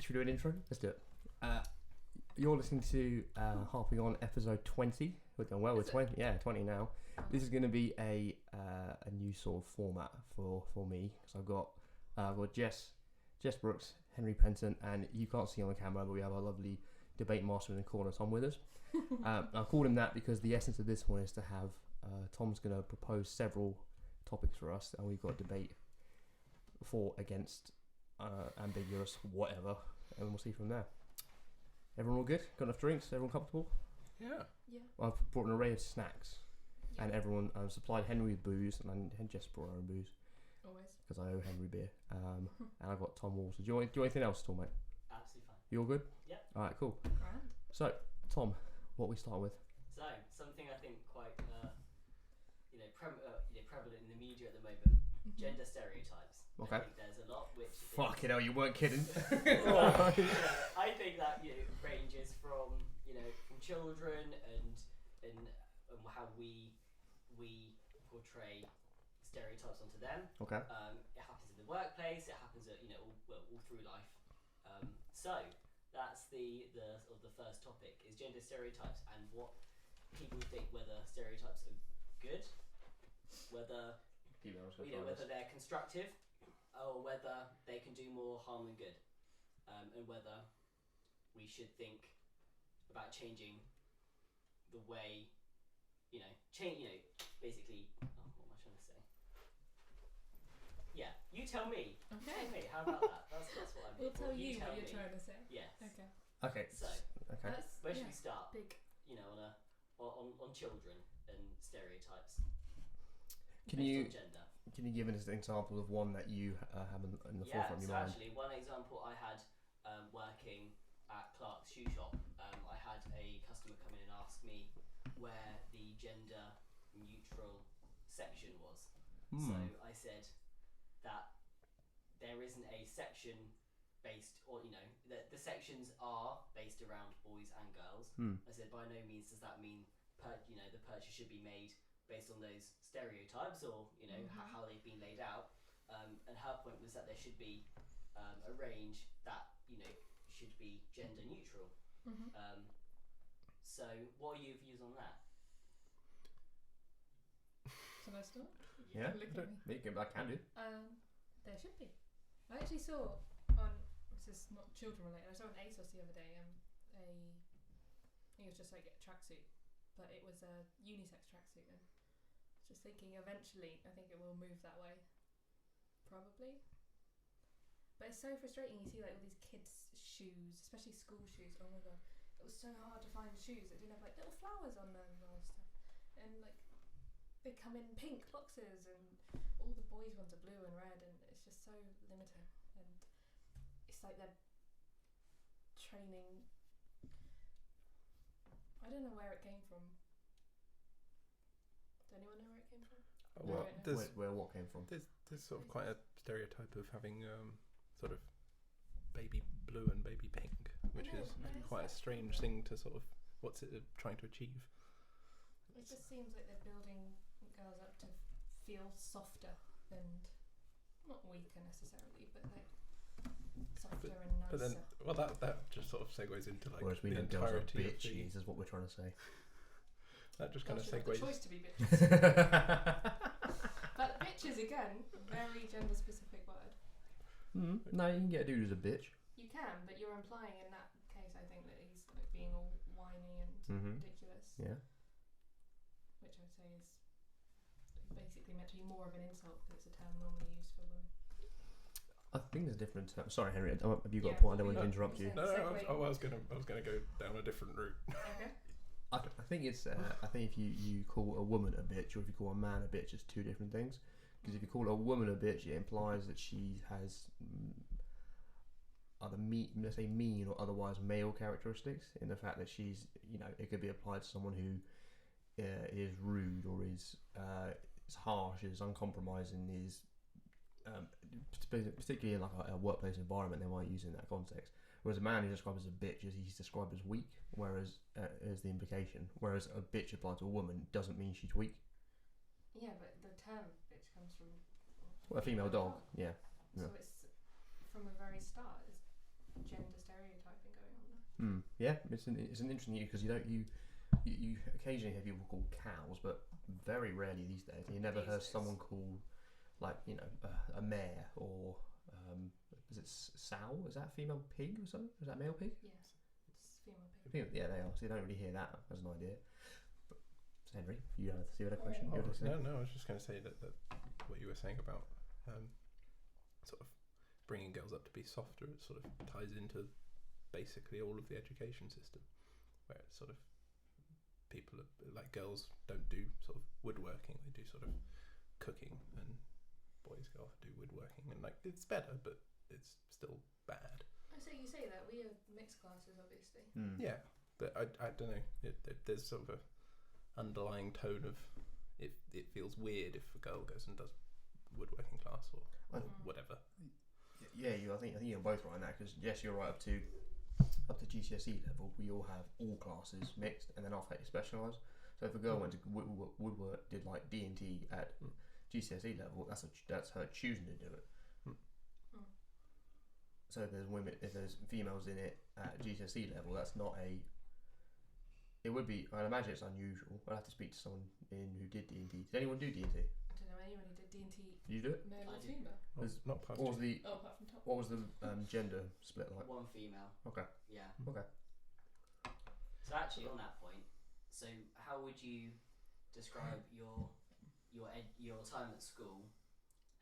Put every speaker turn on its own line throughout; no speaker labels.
Should we do an intro? Let's do it. You're listening to Harping On episode 20. We're going well with 20. Yeah, 20 now. This is going to be a new sort of format for me because I've got Jess Brooks, Henry Penton, and you can't see on the camera, but we have our lovely debate master in the corner, Tom, with us. I called him that because the essence of this one is to have Tom's going to propose several topics for us, and we've got a debate for, against, ambiguous, whatever, and we'll see from there. Everyone all good? Got enough drinks? Everyone comfortable?
Yeah.
Well, I've brought an array of snacks, and everyone supplied Henry with booze, and Jess brought her own booze.
Always.
Because I owe Henry beer. And I've got Tom Walsh. Do you want anything else at all, mate?
Absolutely fine.
You all good?
Yeah.
All right, cool.
Grand.
So, Tom, what we start with?
So, something I think quite, prevalent in the media at the moment, gender stereotypes.
Okay.
I think there's a lot which...
Fucking hell, you weren't kidding.
I think that, ranges from, from children and how we portray stereotypes onto them.
Okay.
It happens in the workplace, it happens at, all through life. So, that's the first topic, is gender stereotypes and what people think, whether stereotypes are good, whether they're constructive, or whether they can do more harm than good, and whether we should think about changing the way, basically. Oh, what am I trying to say? Yeah, you tell me.
Okay.
Tell me. How about that? That's what I mean.
We'll tell you
tell
what you're
me.
trying to say.
Yes.
Okay.
Okay.
So,
okay.
where should we start?
Big.
On children and stereotypes.
Can
based
you
on gender.
Can you give us an example of one that you have in the forefront of your mind?
Actually, one example I had working at Clark's shoe shop, I had a customer come in and ask me where the gender neutral section was. So I said that there isn't a section based, or the sections are based around boys and girls. I said by no means does that mean the purchase should be made based on those stereotypes or how they've been laid out. And her point was that there should be a range that should be gender neutral. So what are your views on that?
Shall I start?
Yeah.
Look at me.
I can do.
There should be. I actually saw on, this is not children related, I saw on ASOS the other day, I think it was just like a tracksuit, but it was a unisex tracksuit, and just thinking eventually I think it will move that way, probably. But it's so frustrating, you see like all these kids' shoes, especially school shoes. Oh my god, it was so hard to find shoes that didn't have like little flowers on them or stuff, and like they come in pink boxes, and all the boys' ones are blue and red, and it's just so limiting. And it's like they're training. I don't know where it came from. Does anyone know where it came from?
Well,
where what came from?
There's sort of quite a stereotype of having sort of baby blue and baby pink, which is quite a strange thing to sort of, what's it trying to achieve?
It just seems like they're building girls up to feel softer and not weaker necessarily, but like softer and nicer.
But then, well, that just sort of segues into like
Whereas we
the
know girls are
entirety of
bitches, is what we're trying to say.
That just kind of
Girls should have
segues.
the choice to be bitches. But bitches again, very gender specific word.
No, you can get a dude who's a bitch.
You can, but you're implying in that case, I think, that he's like being all whiny and ridiculous.
Yeah.
Which I'd say is basically meant to be more of an insult because it's a term normally used for women.
I think there's a different term. Sorry, Henry. Have you got a
Yeah,
point? I don't want to
what
interrupt you.
No, I was gonna go down a different route.
Okay.
I think it's. I think if you call a woman a bitch, or if you call a man a bitch, it's two different things. Because if you call a woman a bitch, it implies that she has either mean or otherwise male characteristics. In the fact that she's, it could be applied to someone who is rude or is harsh, is uncompromising, is particularly in like a workplace environment, they might use it in that context. Whereas a man who's described as a bitch, he's described as weak, whereas is the implication. Whereas a bitch applied to a woman doesn't mean she's weak.
Yeah, but the term bitch comes from
A female dog, yeah.
So it's from the very start, it's gender
Yeah, it's an interesting use because you occasionally hear people called cows, but very rarely these days. You never heard someone call like a mare or is it sow? Is that female pig or something? Is that male pig?
Yeah, it's female pig.
Yeah, they are. So you don't really hear that as an idea. But Henry, you had a question. You were saying?
No, I was just going to say that what you were saying about sort of bringing girls up to be softer, it sort of ties into basically all of the education system, where it's sort of people like girls don't do sort of woodworking, they do sort of cooking, and boys go off and do woodworking, and like it's better, but it's still bad.
You say that we are mixed classes, obviously.
Yeah, but I don't know. There's sort of a underlying tone of it feels weird if a girl goes and does woodworking class or whatever.
Yeah, I think you're both right on that because yes, you're right up to GCSE level. We all have all classes mixed, and then after that you specialise. So if a girl went to woodwork, did like D&T at GCSE level, that's her choosing to do it. So if there's females in it at GCSE level, that's not a. It would be. I'd imagine it's unusual. I'd have to speak to someone who did D&T. Did anyone do D&T?
I don't know anyone who did D&T.
Did you do it?
Male
I
or
did.
female?
Not past
What was the
apart from top.
What was the gender split like?
One female.
Okay.
Yeah.
Okay.
So actually, on that point, so how would you describe your time at school?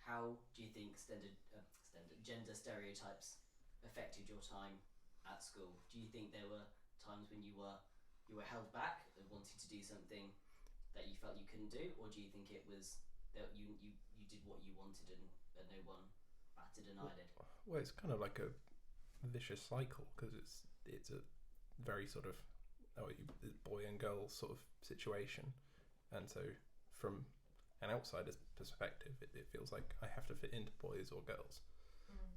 How do you think gender stereotypes affected your time at school? Do you think there were times when you were held back and wanted to do something that you felt you couldn't do, or do you think it was that you did what you wanted and no one batted an eyelid?
Well, it's kind of like a vicious cycle because it's a very sort of boy and girl sort of situation, and so from an outsider's perspective, it feels like I have to fit into boys or girls,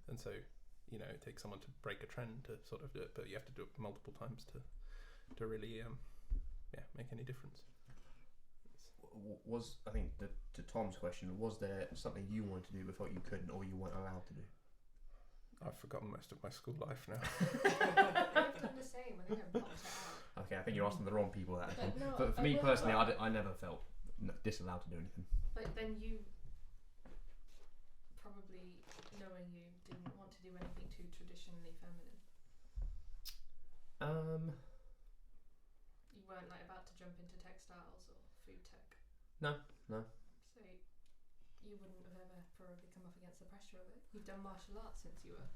and so it takes someone to break a trend to sort of do it, but you have to do it multiple times to really make any difference.
Was I think to Tom's question, was there something you wanted to do but felt you couldn't or you weren't allowed to do?
I've forgotten most of my school life now.
I've done the same. I think I blocked it out.
Okay, I think you're asking the wrong people that.
No,
For me personally, I never felt disallowed to do anything.
But then you probably, knowing you, didn't want to do anything too traditionally feminine. You weren't like about to jump into textiles or food tech.
No.
So you wouldn't have ever probably come up against the pressure of it. You've done martial arts since you were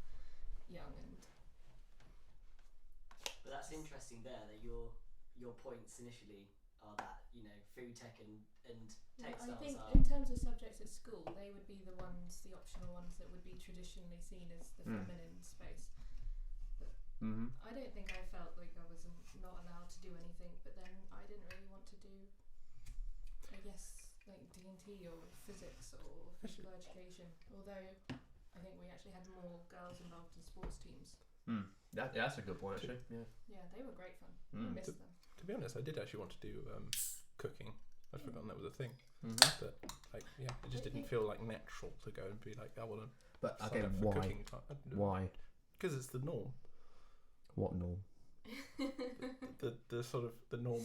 young, and.
But that's interesting there that your points initially are that food tech and textiles.
I think
are
in terms of subjects at school, they would be the optional ones that would be traditionally seen as the feminine space. But I don't think I felt like I was not allowed to do anything. But then I didn't really want to do, I guess, like D&T or physics or physical education. Although I think we actually had more girls involved in sports teams.
That's a good point actually.
Yeah, they were great fun. I missed them.
To be honest, I did actually want to do cooking. I'd forgotten that was a thing. But it just didn't feel like natural to go and be like, I want to.
But
sign
again,
up for
why?
cooking.
Why?
Because it's the norm.
What norm?
the sort of the norm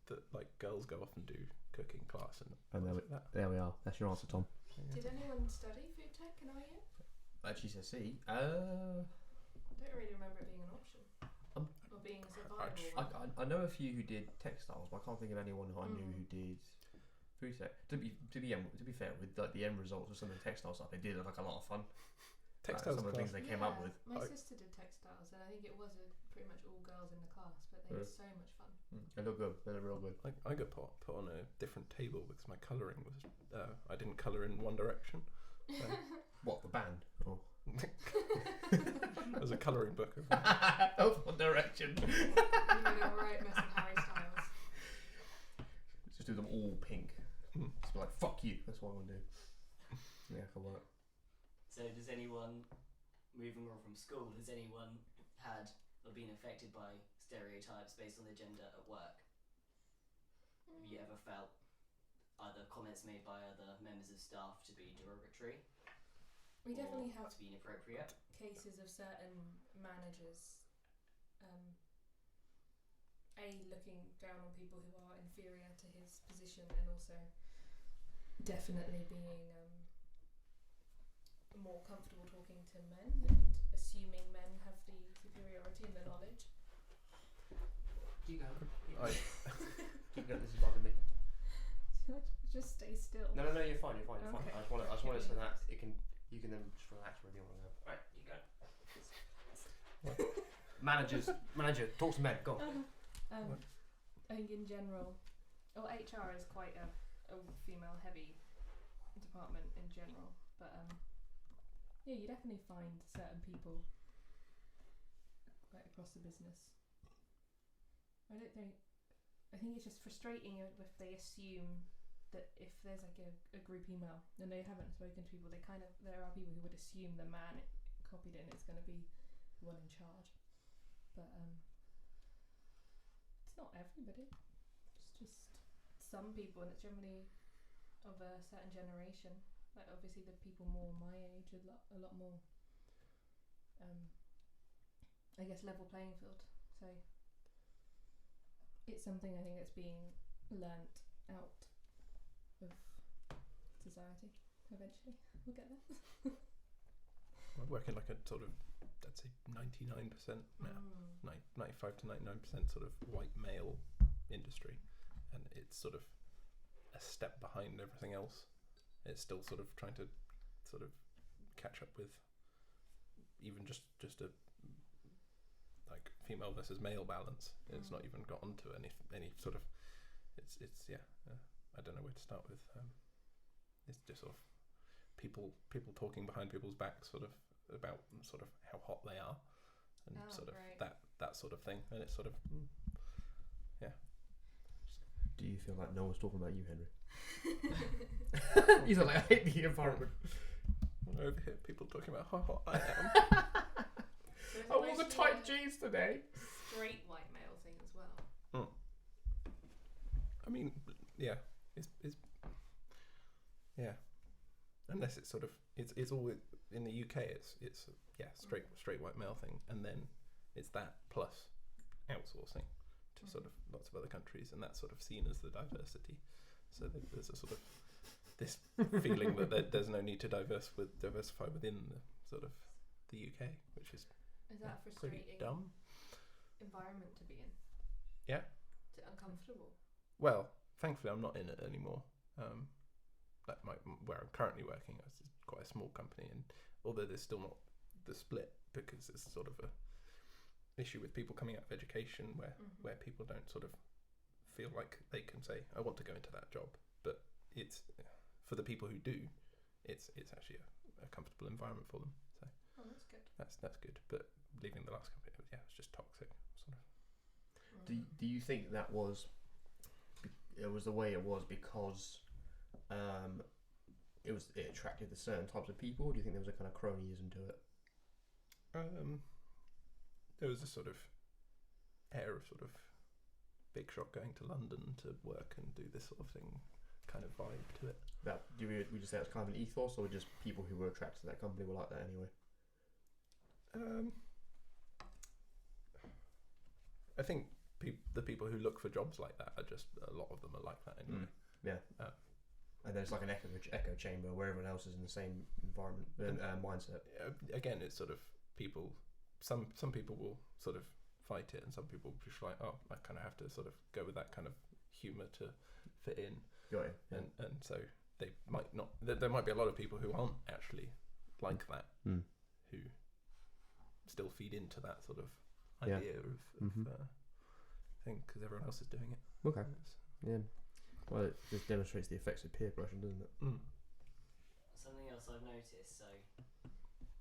that like girls go off and do cooking class and
there we are. That's your answer, Tom.
Did anyone study food tech in IU?
At GCSE,
I don't really remember it being an option. Or being a survival one.
I know a few who did textiles, but I can't think of anyone who I knew who did food tech. To be fair, with like the end results of some of the textile stuff, they did look like a lot of fun.
Textiles
some of the things they came up with.
My sister did textiles, and I think it was pretty much all girls in the class, but they were so much fun.
They look good. They look real good.
I got put on a different table because my colouring was I didn't colour in One Direction.
What, the band? Oh.
There's a colouring book of
One Direction.
You made a right mess of Harry Styles.
Just do them all pink. Just be like, fuck you. That's what I'm gonna do. Yeah, can work.
So does anyone, moving on from school, has anyone had or been affected by stereotypes based on their gender at work? Have you ever felt either comments made by other members of staff to be derogatory?
We definitely have
to be inappropriate.
Cases of certain managers looking down on people who are inferior to his position, and also definitely being more comfortable talking to men and assuming men have the superiority and the knowledge.
Keep going.
Keep going. This is bothering me.
Just stay still.
No, you're fine. You're fine.
Okay.
I just want it so that you can then just relax wherever you want to go. Right, you go. Manager, talk to men. Go.
I think in general, HR is quite a female-heavy department in general, but yeah, you definitely find certain people right across the business. I think it's just frustrating if they assume that if there's like a group email and they haven't spoken to people, there are people who would assume the man copied it and it's going to be the one in charge, but it's not everybody. It's just some people, and it's generally of a certain generation. Like obviously the people more my age are a lot more, I guess, level playing field. So it's something I think that's being learnt out of society. Eventually, we'll get there.
I work in like a sort of, I'd say 99% now, 95 to 99% sort of white male industry, and it's sort of a step behind everything else. It's still sort of trying to sort of catch up with even just a like female versus male balance. It's not even got onto any sort of, it's I don't know where to start with. It's just sort of people talking behind people's backs, sort of about sort of how hot they are, and sort of that sort of thing. And it's sort of
Do you feel like no one's talking about you, Henry? He's like, I hate the environment.
Over here, people talking about how hot I am.
I wore the tight jeans today.
Straight white male thing as well.
I mean, yeah, it's unless it's sort of it's always in the UK. It's straight white male thing, and then it's that plus outsourcing to sort of lots of other countries, and that's sort of seen as the diversity. So there's a sort of this feeling that there's no need to diversify within the sort of the UK, which is
that a
pretty
frustrating
dumb
environment to be in?
Yeah.
Is it uncomfortable?
Well, thankfully I'm not in it anymore. Where I'm currently working, it's quite a small company, and although there's still not the split, because it's sort of a issue with people coming out of education where people don't sort of feel like they can say, I want to go into that job, but it's for the people who do, it's actually a comfortable environment for them. So
that's good.
That's good. But leaving the last company, it was just toxic, sort of.
Do you think that was the way it was because it attracted the certain types of people? Or do you think there was a kind of cronyism to it?
There was a sort of air of sort of big shot going to London to work and do this sort of thing kind of vibe to it.
That would you say that's kind of an ethos, or just people who were attracted to that company were like that anyway?
I think the people who look for jobs like that are just, a lot of them are like that anyway.
Yeah. And there's like an echo chamber where everyone else is in the same environment and mindset.
Again, it's sort of people. Some people will sort of fight it, and some people just like, oh, I kind of have to sort of go with that kind of humour to fit in.
Got it. Yeah.
And so they might not. There might be a lot of people who aren't actually like that, who still feed into that sort of idea of thing, because everyone else is doing it.
Okay. Yeah. Well, it just demonstrates the effects of peer pressure, doesn't it?
Something else I've noticed. So,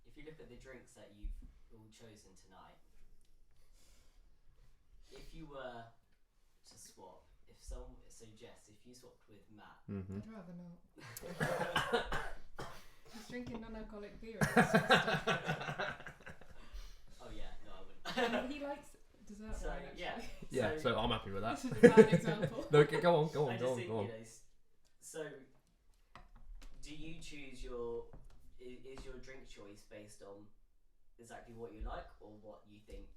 if you look at the drinks that you've all chosen tonight, if you were to swap, so Jess, if you swapped with Matt,
I'd rather not. He's drinking non-alcoholic beer.
Oh yeah, no, I wouldn't.
He likes dessert
So,
wine, actually.
Yeah. So I'm happy with that.
This is a bad example.
No, go on.
I just think, so do you choose is your drink choice based on exactly what you like or what you think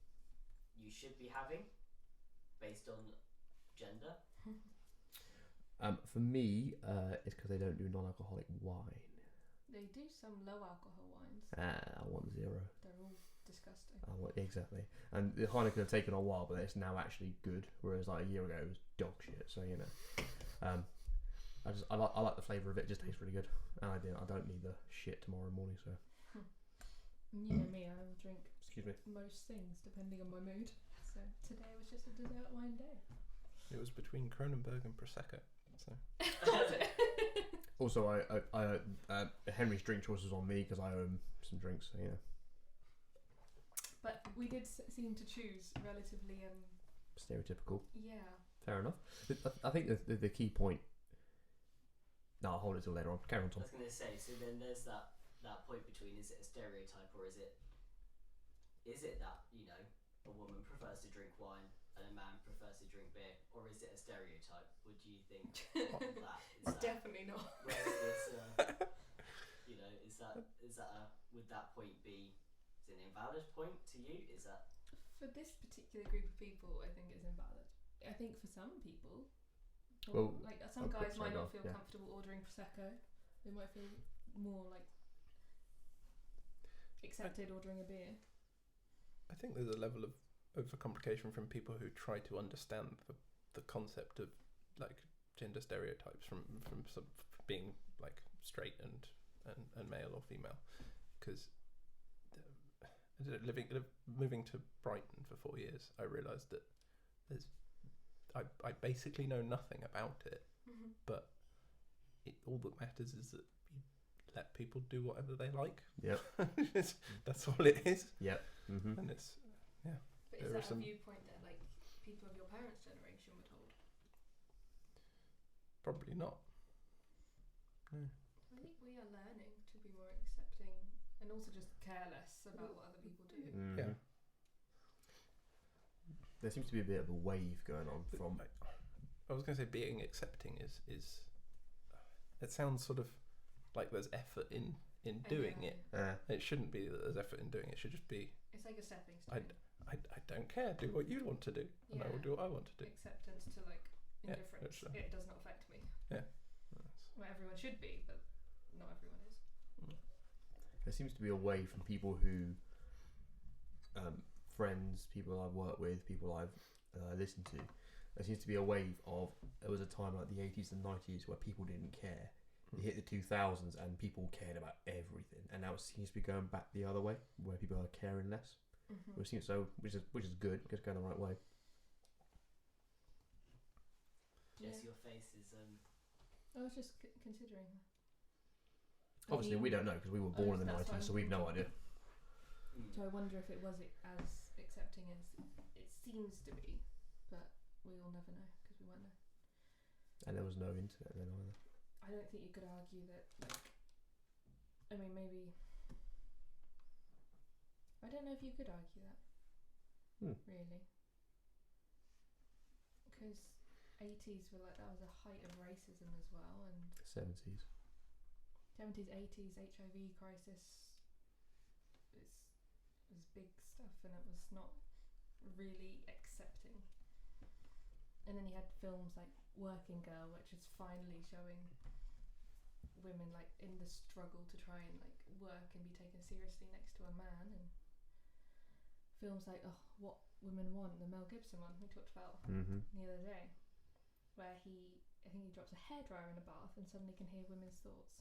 you should be having? based on gender?
For me, it's because they don't do non-alcoholic wine.
They do some low alcohol wines.
I want 0.
They're all disgusting.
Exactly. And the Heineken have taken a while, but it's now actually good. Whereas like a year ago, it was dog shit. So you know, I like the flavour of it. It just tastes really good. And I don't need the shit tomorrow morning. So.
You know me, I will drink
Excuse me.
most things depending on my mood. So today was just a dessert wine day.
It was between Kronenberg and Prosecco. So
Also, Henry's drink choice was on me because I owe him some drinks. So yeah.
But we did seem to choose relatively
Stereotypical.
yeah.
Fair enough. I think the key point. No, I'll hold it till later on. Carry on, Tom.
I was going to say, so then there's that point between, is it a stereotype or is it that, you know, a woman prefers to drink wine and a man prefers to drink beer, or is it a stereotype? What do you think of that?
It's definitely not.
Where is this, you know, is that would that point be, is it an invalid point to you? Is that...
For this particular group of people, I think it's invalid. I think for some people,
Well,
like some
I'll
guys
put
might not
straight
feel
off, yeah.
comfortable ordering Prosecco. They might feel more like accepted ordering a beer.
I think there's a level of overcomplication from people who try to understand the concept of like gender stereotypes from sort of being like straight and male or female, because moving to Brighton for 4 years, I realised that I basically know nothing about it, but all that matters is that you let people do whatever they like.
Yep.
That's all it is.
Yep. Mm-hmm.
And it's
But
There
is
are
that
some-
a viewpoint that like people of your parents' generation would hold?
probably not. No.
I think we are learning to be more accepting and also just care less about what other people do.
Mm-hmm.
Yeah.
There seems to be a bit of a wave going on from.
I was going to say being accepting is it sounds sort of like there's effort in doing it. It shouldn't be that there's effort in doing it. It should just be
It's like a stepping stone.
I don't care. Do what you want to do, and I will do what I want to do.
Acceptance to like
Yeah,
indifference.
that's,
It does not affect me.
Yeah.
Well, everyone should be, but not everyone is.
There seems to be a wave from people who, friends, people I've worked with, people I've listened to. There seems to be a wave of. There was a time like the 80s and 90s where people didn't care. You hit the 2000s and people cared about everything, and now it seems to be going back the other way, where people are caring less.
Mm-hmm.
Which is good. It's going the right way.
Jess, your face is...
I was just considering. I
Obviously,
mean,
we don't know because we were born in the
that's what
90s,
I'm
so we've no
thinking.
idea.
So I wonder if it was as accepting as it seems to be, but we will never know because we won't know.
And there was no internet then either.
I don't think you could argue that, like, I mean, maybe. I don't know if you could argue that. Really. Because 80s were like, that was a height of racism as well, and
70s.
70s, 80s, HIV crisis was big stuff, and it was not really accepting. And then you had films like Working Girl, which is finally showing women like in the struggle to try and like work and be taken seriously next to a man, and films like What Women Want, the Mel Gibson one we talked about the other day, where I think he drops a hairdryer in a bath and suddenly can hear women's thoughts.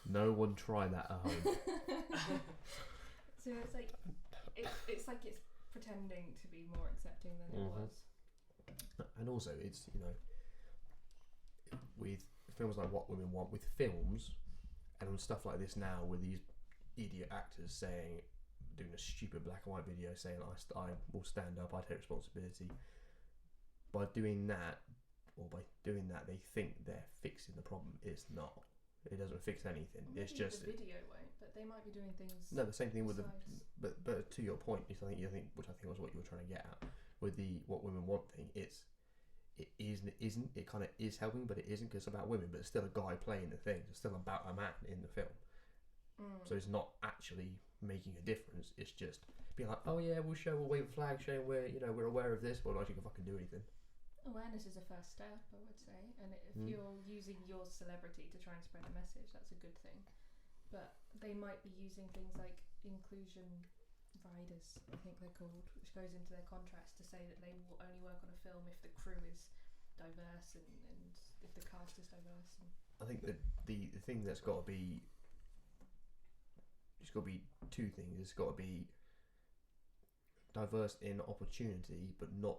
No one try that at home.
So it's like it's like it's pretending to be more accepting than it was.
And also, it's, you know, with films like What Women Want, with films and on stuff like this now, with these idiot actors doing a stupid black and white video saying I will stand up, I take responsibility. By doing that, they think they're fixing the problem. It's not. It doesn't fix anything.
Maybe
It's just
the video won't, but they might be doing things.
no. The same thing with
besides.
but to your point, which I think was what you were trying to get at with the What Women Want thing. It is and it isn't. It kind of is helping, but it isn't because it's about women. But it's still a guy playing the thing. It's still about a man in the film. So it's not actually making a difference. It's just being like, oh yeah, we'll wave a flag showing we're aware of this. Well, not actually gonna fucking do anything.
Awareness is a first step, I would say, and if you're using your celebrity to try and spread a message, that's a good thing. But they might be using things like inclusion riders, I think they're called, which goes into their contracts to say that they will only work on a film if the crew is diverse and if the cast is diverse. And
I think that the thing that's got to be, it's got to be two things. It's got to be diverse in opportunity, but not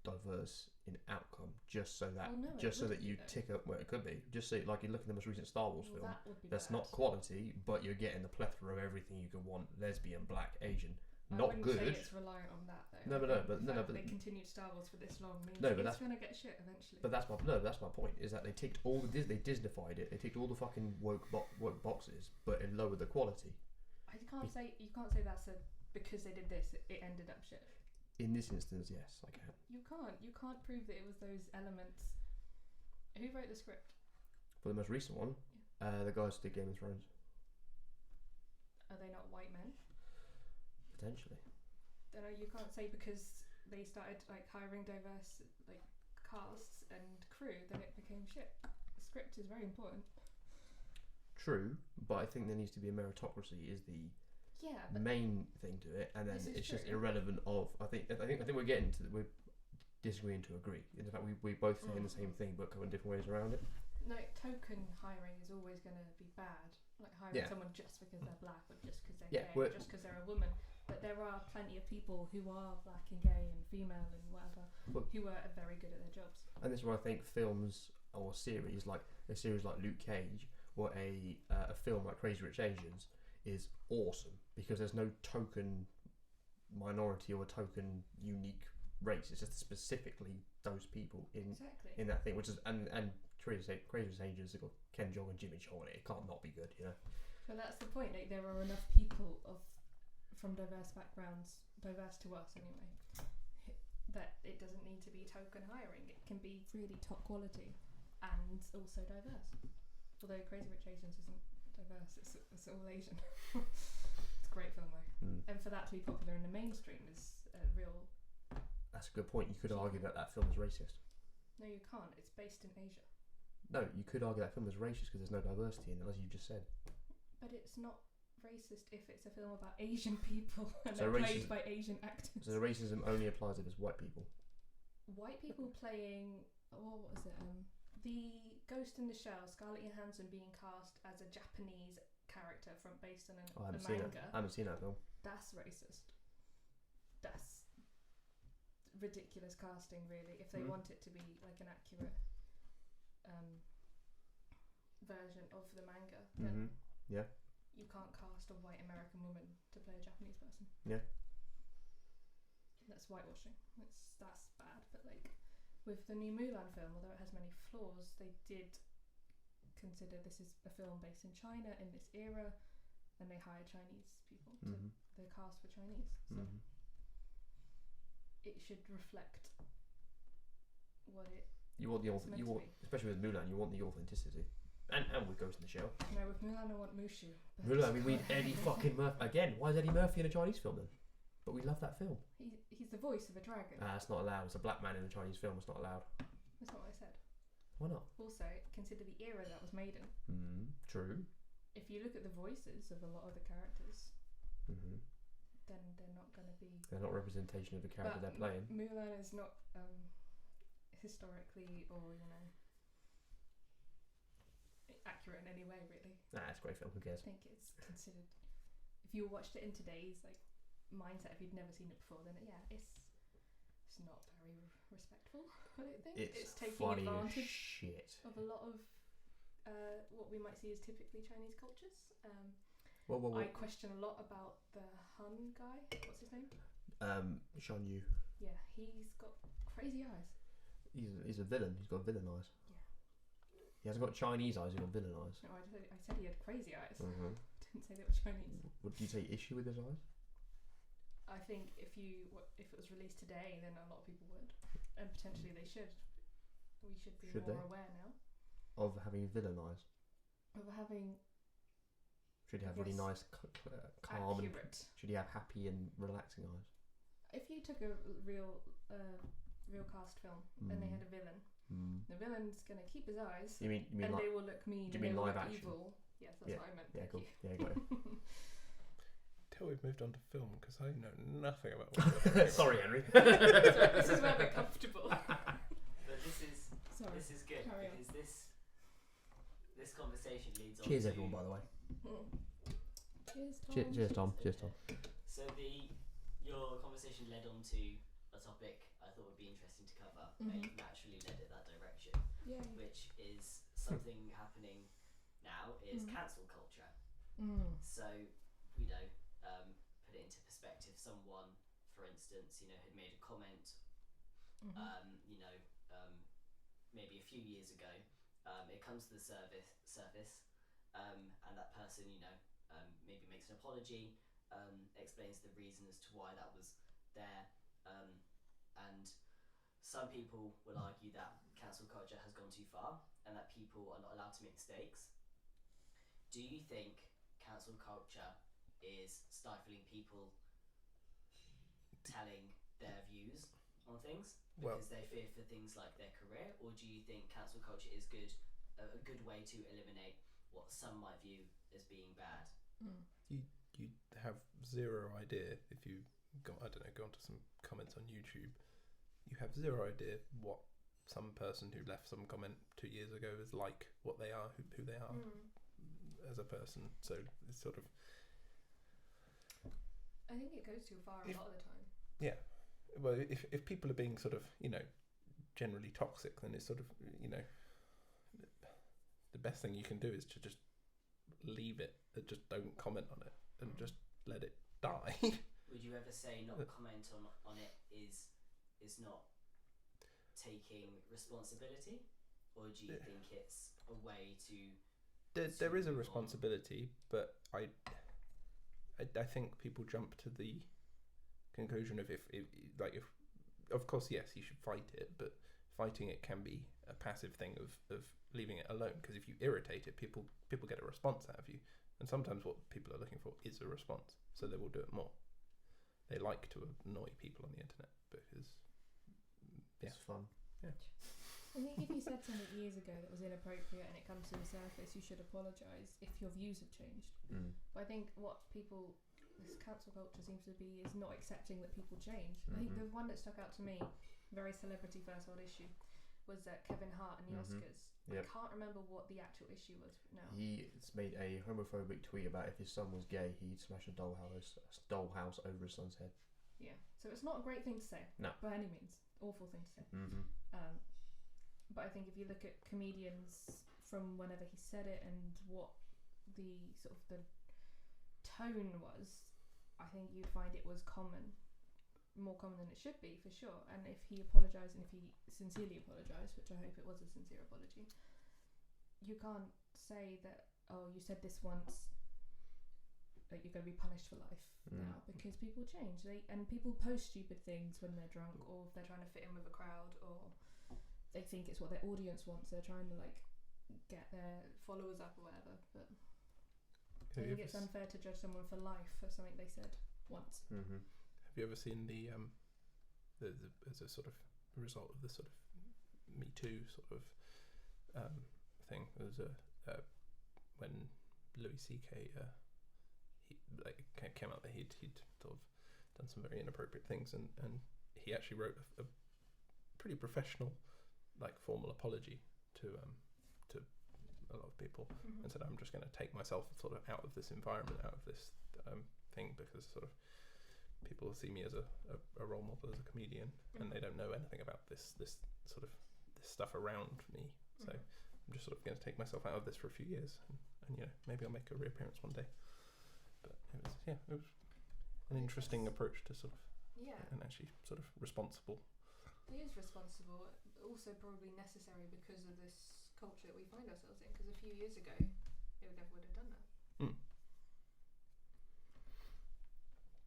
diverse in outcome. Just so that, you tick up. Well, it could be. Just so, like you look at the most recent Star Wars film. That's bad. Not quality, but you're getting the plethora of everything you can want: lesbian, black, Asian. Not good. I wouldn't say it's reliant on that though. But they continued Star Wars for this long means it's going to get shit eventually.
But that's my point. Is that they ticked all the they Disneyfied it. They ticked all the fucking woke boxes, but it lowered the quality.
You can't say that's because they did this. It ended up shit.
In this instance, yes, I can.
You can't prove that it was those elements. Who wrote the script?
For the most recent one, the guys who did Game of Thrones.
Are they not white men?
Potentially.
You can't say because they started like hiring diverse like casts and crew, then it became shit. The script is very important.
True, but I think there needs to be a meritocracy is the main thing to it, and then it's just irrelevant of. I think we're getting to we're disagreeing to agree. In fact, we both saying the same thing, but going different ways around it.
No, token hiring is always going to be bad. Like hiring someone just because they're black or just because they're gay, or just because they're a woman. But there are plenty of people who are black and gay and female and whatever who are very good at their jobs.
And this is where I think films or series like Luke Cage or a film like Crazy Rich Asians is awesome because there's no token minority or a token unique race. It's just specifically those people in that thing, which is and Crazy Rich Asians have got Ken Jeong and Jimmy Chong in it. It can't not be good, you know.
But that's the point. Like there are enough people from diverse backgrounds, diverse to us anyway, that it doesn't need to be token hiring. It can be really top quality and also diverse. Although Crazy Rich Asians isn't diverse, it's all Asian. It's a great film though. And for that to be popular in the mainstream is a real...
That's a good point. You could argue that film is racist.
No, you can't. It's based in Asia.
No, you could argue that film is racist because there's no diversity in it, as you just said.
But it's not racist if it's a film about Asian people and they're played by Asian actors.
So the racism only applies if it's white people.
White people playing what was it? The Ghost in the Shell, Scarlett Johansson being cast as a Japanese character based on a manga.
I haven't seen that film.
That's racist. That's ridiculous casting, really. If they want it to be like an accurate version of the manga, then you can't cast a white American woman to play a Japanese person.
Yeah.
That's whitewashing. That's bad. But like with the new Mulan film, although it has many flaws, they did consider this is a film based in China in this era, and they hired Chinese people to the cast for Chinese. So it should reflect what it.
You want especially with Mulan, you want the authenticity. And with Ghost in the Shell.
No, with Mulan I want Mushu.
Mulan, we need Eddie fucking Murphy. Again, why is Eddie Murphy in a Chinese film then? But we love that film.
He's the voice of a dragon.
It's not allowed. It's a black man in a Chinese film. It's not allowed.
That's not what I said.
Why not?
Also, consider the era that was made in.
True.
If you look at the voices of a lot of the characters, then they're not going to be...
They're not representation of the character they're playing.
Mulan is not historically or, accurate in any way, really.
It's a great film. Who cares?
I think it's considered... If you watched it in today's mindset, if you'd never seen it before, then it's not very respectful. I don't think it's taking advantage of a lot of what we might see as typically Chinese cultures. I question a lot about the Han guy. What's his name?
Shan Yu.
Yeah, he's got crazy eyes.
He's a villain. He's got villain eyes. Yeah. He hasn't got Chinese eyes. He's got villain eyes.
No, I said he had crazy eyes. Didn't say they were Chinese.
Would you take issue with his eyes?
I think if it was released today, then a lot of people would, and potentially they should. We should be more aware now
of having villain eyes.
Of having
Should he have really
Yes.
nice, calm, and
accurate.
should he have happy and relaxing eyes?
If you took a real cast film and they had a villain, the villain's gonna keep his eyes,
You mean
and
like?
they will look mean.
do you
and
mean
they will
live
look
action?
evil. Yes, that's
Yeah.
what I meant.
Yeah,
Thank
cool.
you.
Yeah, got it.
Till we've moved on to film because I know nothing about what you're talking
Sorry, Henry.
Sorry, this is where we're comfortable.
But this is
Sorry.
good
Carry on.
because this conversation leads on.
Cheers,
to,
everyone. By the way.
Cheers, Tom.
Cheers, Tom. Cheers, Tom.
So your conversation led on to a topic I thought would be interesting to cover, and you naturally led it that direction,
Yay.
which is something happening now is cancel culture. So put it into perspective. Someone, for instance, had made a comment, maybe a few years ago. It comes to the surface, and that person, maybe makes an apology, explains the reason as to why that was there, and some people will argue that cancel culture has gone too far and that people are not allowed to make mistakes. Do you think cancel culture is stifling people telling their views on things because they fear for things like their career, or do you think cancel culture is a good way to eliminate what some might view as being bad?
You have zero idea if you go onto some comments on YouTube. You have zero idea what some person who left some comment 2 years ago is like, what they are, who they are as a person. So it's sort of.
I think it goes too far a lot of the time.
Yeah, well, if people are being sort of generally toxic, then it's sort of the best thing you can do is to just leave it, just don't comment on it, and just let it die.
Would you ever say not comment on it is not taking responsibility, or do you think it's a way to?
There is a responsibility, but I think people jump to the conclusion of if of course yes, you should fight it, but fighting it can be a passive thing of leaving it alone, because if you irritate it, people get a response out of you, and sometimes what people are looking for is a response, so they will do it more. They like to annoy people on the internet because
It's fun.
Yeah.
I think if you said something years ago that was inappropriate and it comes to the surface, you should apologise if your views have changed. But I think what this cancel culture seems to be is not accepting that people change. I think the one that stuck out to me, very celebrity first world issue, was Kevin Hart and the Oscars.
Yep.
I can't remember what the actual issue was now.
He's made a homophobic tweet about if his son was gay, he'd smash a dollhouse over his son's head.
Yeah, so it's not a great thing to say.
No.
By any means. Awful thing to say. But I think if you look at comedians from whenever he said it and what the sort of the tone was, I think you'd find it was more common than it should be, for sure. And if he apologised, and if he sincerely apologised, which I hope it was a sincere apology, you can't say that, oh, you said this once, that you're going to be punished for life now, because people change. And people post stupid things when they're drunk, or if they're trying to fit in with a crowd, or they think it's what their audience wants. They're trying to get their followers up or whatever. But I think it's unfair to judge someone for life for something they said once.
Have you ever seen the as a sort of result of the sort of Me Too sort of thing? There was when Louis C.K. Came out that he'd sort of done some very inappropriate things, and he actually wrote a pretty professional, formal apology to a lot of people, and said, I'm just going to take myself sort of out of this environment, out of this thing, because sort of people see me as a role model, as a comedian, and they don't know anything about this sort of this stuff around me. So I'm just sort of going to take myself out of this for a few years, and maybe I'll make a reappearance one day. But it was an interesting approach to sort of and actually sort of responsible.
It is responsible, also probably necessary because of this culture that we find ourselves in, because a few years ago they never would have done that.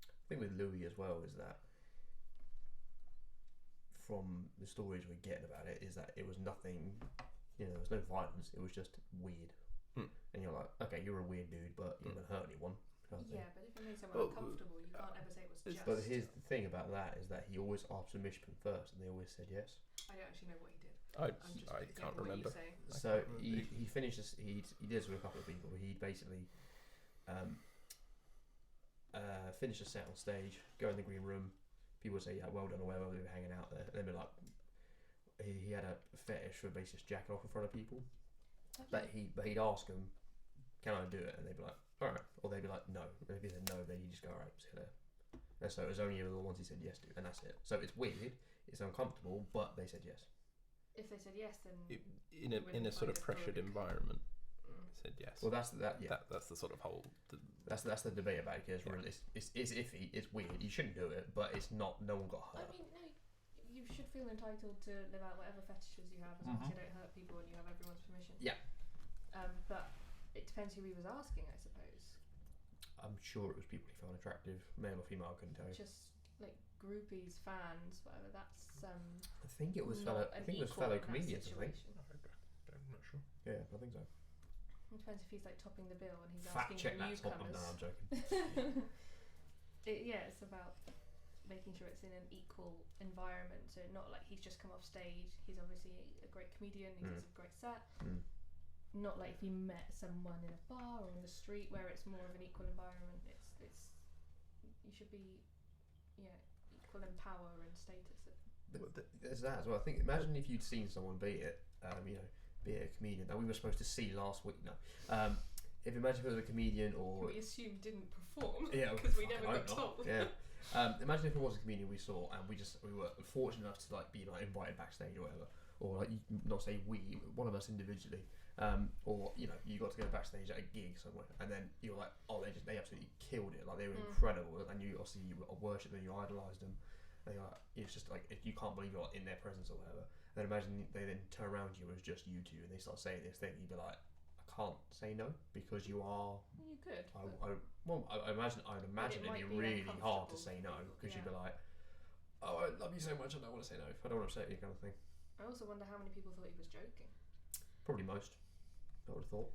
I think with Louis as well is that from the stories we're getting about it is that it was nothing, there was no violence, it was just weird. and you're like, okay, you're a weird dude, but you don't hurt anyone. Kind of thing.
Yeah, but if it made someone uncomfortable, you can't ever say it was just.
But here's the thing about that is that he always asked permission first, and they always said yes.
I don't actually know what he did.
I
picking
can't
up what
remember.
you say.
So he finished this. He did this with a couple of people. He basically finish a set on stage, go in the green room. People would say, "Yeah, well done," or whatever. They were hanging out there, and they'd be like, he had a fetish for basically just jacking off in front of people. But he'd ask them, "Can I do it?" And they'd be like, "All right," or they'd be like, "No." And if he said no, then he'd just go, "All right, see you later." And so it was only the ones he said yes to, and that's it. So it's weird, it's uncomfortable, but they said yes.
If they said yes, then
in a sort of pressured environment, said yes.
Well, that's that. Yeah,
that's the sort of whole.
That's the debate about it. It's iffy. It's weird. You shouldn't do it, but it's not. No one got hurt.
I mean, no, you should feel entitled to live out whatever fetishes you have, as long as you don't hurt people and you have everyone's permission.
Yeah.
But it depends who he was asking, I suppose.
I'm sure it was people he found attractive, male or female. I couldn't tell you.
Just like groupies, fans, whatever. That's.
I think it was fellow. I think it was fellow comedians. I think.
I'm not sure.
Yeah, I think so.
It depends if he's like topping the bill and he's
Fact
asking
check
the
that.
newcomers.
No, I'm joking.
It's about making sure it's in an equal environment. So not like he's just come off stage. He's obviously a great comedian. He does a great set. Not like if you met someone in a bar or on the street where it's more of an equal environment. It's you should be equal in power and status.
There's that as well. I think. Imagine if you'd seen someone be it a comedian that we were supposed to see last week. No. Imagine if it was a comedian or
we assumed didn't perform.
Yeah,
because we never got told.
Yeah. Imagine if it was a comedian we saw and we were fortunate enough to be invited backstage or whatever, or not say we, one of us individually, or you got to go backstage at a gig somewhere and then you're like, oh, they absolutely killed it, like they were incredible, and you obviously you worshipped them, you idolised them. It's just like you can't believe you're in their presence or whatever. And then imagine they then turn around to you as just you two and they start saying this thing. You'd be like, I can't say no because you are.
You could.
I imagine it'd be really hard to say no because you'd be like, oh, I love you so much, I don't want to say no. I don't want to upset you, kind of thing.
I also wonder how many people thought he was joking.
Probably most. I would have thought.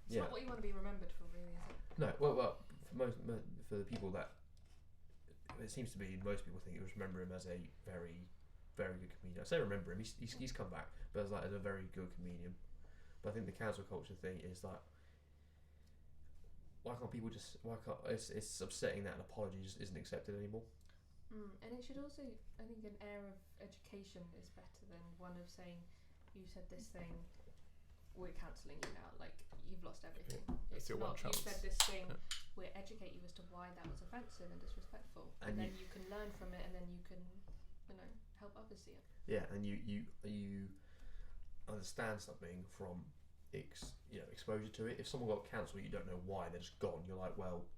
It's not what you want to be remembered for, really, is it?
No. Well, for the people that it seems to be, most people think it was remember him as a very, very good comedian. I say remember him. He's come back, but as a very good comedian. But I think the cancel culture thing is that why can't it's upsetting that an apology just isn't accepted anymore.
And it should also, I think, an air of education is better than one of saying, you said this thing, we're cancelling you now, like you've lost everything. It's
your
not
one chance.
You said this thing, we'll educate you as to why that was offensive and disrespectful, and then you can learn from it, and then you can help others see it.
Yeah, and you understand something from exposure to it. If someone got cancelled, you don't know why, they're just gone. You're like, well,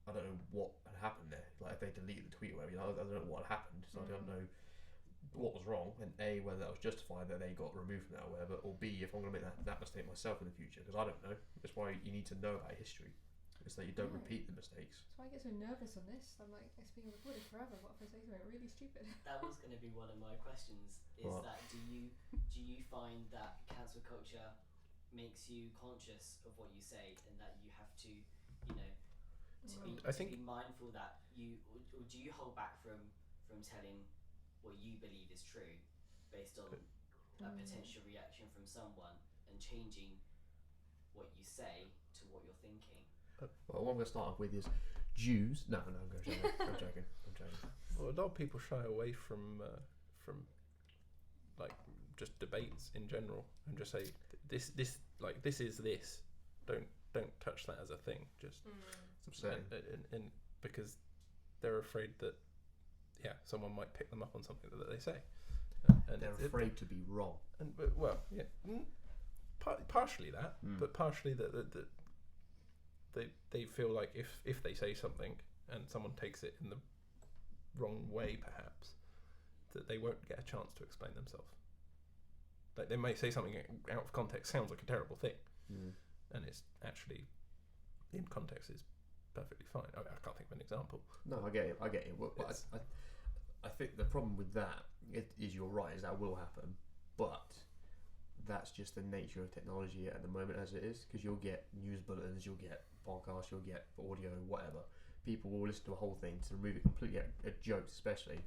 I don't know what had happened there. Like if they deleted the tweet or whatever, I don't know what had happened, so I don't know what was wrong, and A, whether that was justified that they got removed from that or whatever, or B, if I'm going to make that mistake myself in the future, because I don't know. That's why you need to know about history, so that you don't repeat the mistakes.
That's why I get so nervous on this. I'm like, it's being recorded forever. What if I say something really stupid?
That was going to be one of my questions. Is that do you find that cancel culture makes you conscious of what you say, and that you have to, be mindful that or do you hold back from telling what you believe is true based on a potential reaction from someone and changing what you say to what you're thinking?
Well, what I'm going to start off with is Jews. No, I'm joking.
Well, a lot of people shy away from like just debates in general and just say this is this. Don't touch that as a thing. Just
it's upsetting,
and because they're afraid that someone might pick them up on something that they say, and
they're afraid to be wrong.
And partially that, but partially that they feel like if they say something and someone takes it in the wrong way, perhaps that they won't get a chance to explain themselves. Like they may say something out of context, sounds like a terrible thing, and it's actually in context is perfectly fine. I can't think of an example.
No, I get it. But I think the problem with that is you're right, is that will happen, but that's just the nature of technology at the moment as it is, because you'll get news bulletins, you'll get podcasts, you'll get audio, whatever. People will listen to a whole thing to remove it completely at jokes, especially.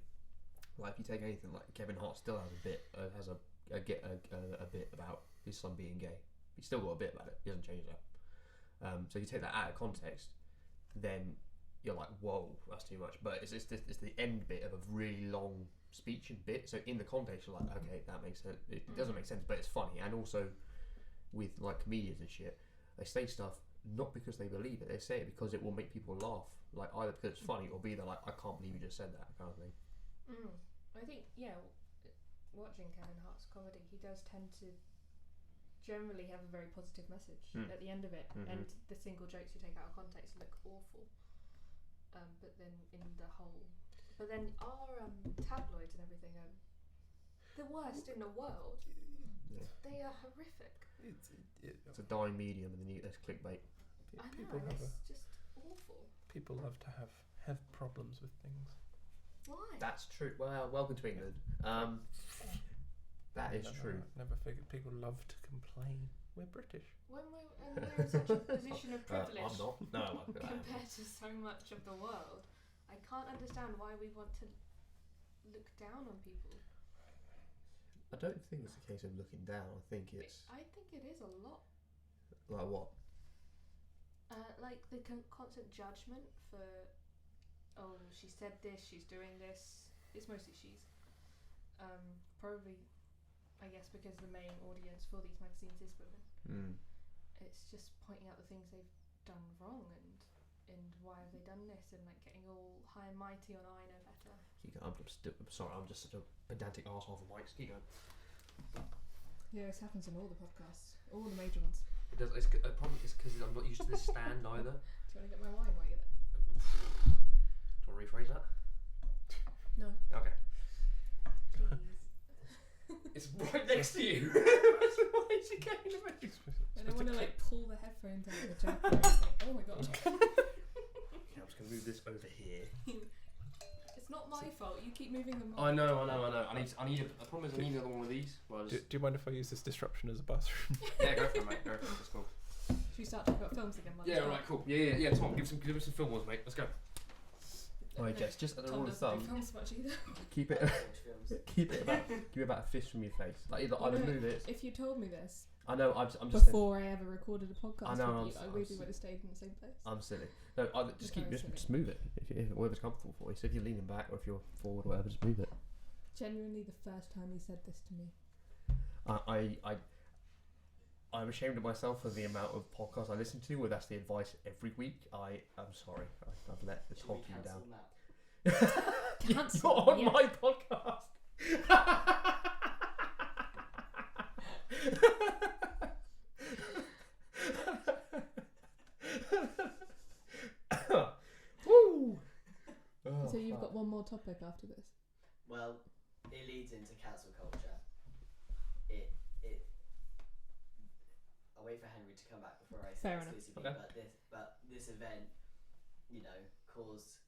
Like if you take anything like Kevin Hart still has a bit, a bit about his son being gay. He's still got a bit about it. He hasn't changed that. So you take that out of context, then you're like, whoa, that's too much. But it's the end bit of a really long speech and bit. So in the context, you're like, okay, that makes sense. It doesn't make sense, but it's funny. And also with like comedians and shit, they say stuff not because they believe it. They say it because it will make people laugh. Like either because it's funny or B, they're like, I can't believe you just said that kind of thing.
I think watching Kevin Hart's comedy, he does tend to generally have a very positive message at the end of it, and the single jokes you take out of context look awful. But then our tabloids and everything are the worst in the world.
Yeah.
They are horrific.
It's a dying medium, and then there's clickbait.
I know, and it's just awful.
People love to have problems with things.
Why?
That's true. Well, welcome to England. That is true.
Never figured people love to complain. We're British.
When we're in such a position of privilege
I'm not. No,
compared to so much of the world, I can't understand why we want to look down on people.
I don't think it's a case of looking down. I think it's
I think it is a lot.
like what?
Like the constant judgment for, oh, she said this, she's doing this. It's mostly she's. Probably, I guess, because the main audience for these magazines is women. It's just pointing out the things they've done wrong and why have they done this, and like getting all high and mighty on I know better.
I'm sorry, I'm just such a pedantic arsehole for mics. Keep going.
Yeah, this happens in all the podcasts, all the major ones.
It does. It's probably because I'm not used to this stand either.
Do you want to get my wine while you're there?
Do you want to rephrase that?
No.
Okay.
Please.
It's right next to you. Why is she getting the message?
I don't want to like pull the headphones out of the jack or anything. Oh my god.
Okay, I'm just gonna move this over here.
It's not my fault. You keep moving them.
I know. I need a problem is I need another one of these. Well,
Do you mind if I use this disruption as a bathroom?
yeah, go for it, mate. Go for it. That's cool.
Should we start talking about films again?
Yeah, right, cool. Yeah. Tom, give us some film ones, mate. Let's go. Alright, Jess, just as a rule of thumb,
films much either.
keep it about a fist from your face. Like either move it.
If you told me this,
I know. I'm just
before I ever recorded a podcast
I know,
with you, I really would have stayed in the same place.
I'm silly. No, just move it. If whatever's comfortable for you. So if you're leaning back or if you're forward, or whatever, just move it.
Genuinely, the first time he said this to me.
I'm ashamed of myself for the amount of podcasts I listen to where that's the advice every week. I'm sorry. I've let this whole team down.
Cancel
Not on my podcast. Woo!
So you've got one more topic after this.
Well, it leads into cancel culture. I'll wait for Henry to come back before I say
Fair enough.
exclusively,
Okay.
but this event, caused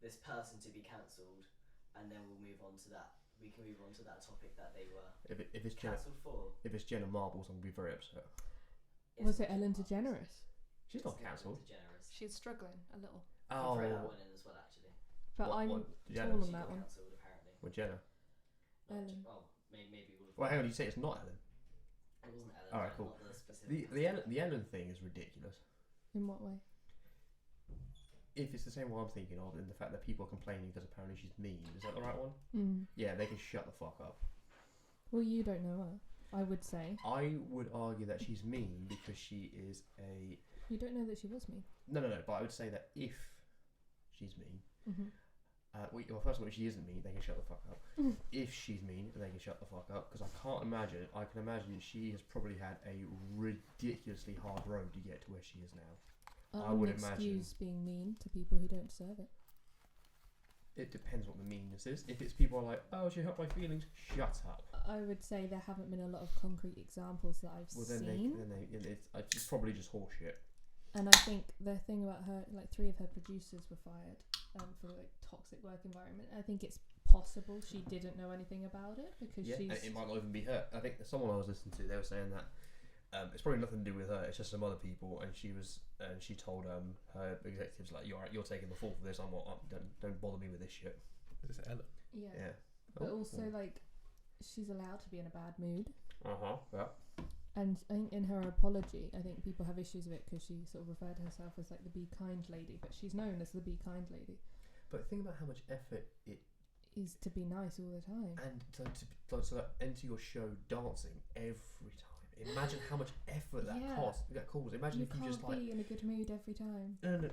this person to be cancelled, and then we'll move on to that. We can move on to that topic that they were
If it's Jenna,
cancelled for.
if it's Jenna Marbles, I'm gonna be very upset.
Was it Ellen DeGeneres?
She's not cancelled.
She's struggling a little.
Oh,
Throw that one in as well, actually.
But
What-
I'm
what, Jenna?
torn on
She
that
got
one.
cancelled apparently.
with Jenna.
Ellen.
Oh, maybe we'll.
Well, hang on, you say it's not Ellen.
It wasn't Ellen.
Alright, cool.
Not the specific
The Ellen thing is ridiculous.
In what way?
If it's the same one I'm thinking of, and the fact that people are complaining because apparently she's mean, is that the right one? Yeah, they can shut the fuck up.
Well, you don't know her, I would say.
I would argue that she's mean because she is a...
You don't know that she was mean.
No, but I would say that if she's mean...
Mm-hmm.
Well, first of all, if she isn't mean, they can shut the fuck up. If she's mean, they can shut the fuck up, because I can imagine she has probably had a ridiculously hard road to get to where she is now. I would
excuse being mean to people who don't deserve it.
It depends what the meanness is. If it's people are like, oh, she hurt my feelings, shut up.
I would say there haven't been a lot of concrete examples that I've seen.
It's probably just horseshit.
And I think the thing about her, like 3 of her producers were fired for like toxic work environment. I think it's possible she didn't know anything about it because
Yeah,
she's.
and it might not even be her. I think someone I was listening to, they were saying that it's probably nothing to do with her. It's just some other people, and she told her executives like, you're taking the fall for this. Don't bother me with this shit.
Is this Ellen?
Yeah.
Yeah.
But also, like, she's allowed to be in a bad mood.
Yeah.
And I think in her apology, I think people have issues with it because she sort of referred to herself as like the Be Kind lady, but she's known as the Be Kind lady.
But think about how much effort it
is to be nice all the time.
and to enter your show dancing every time. Imagine how much effort that
Yeah.
costs. That calls. Imagine
You
if you
can't
just like
be in a good mood every time.
no.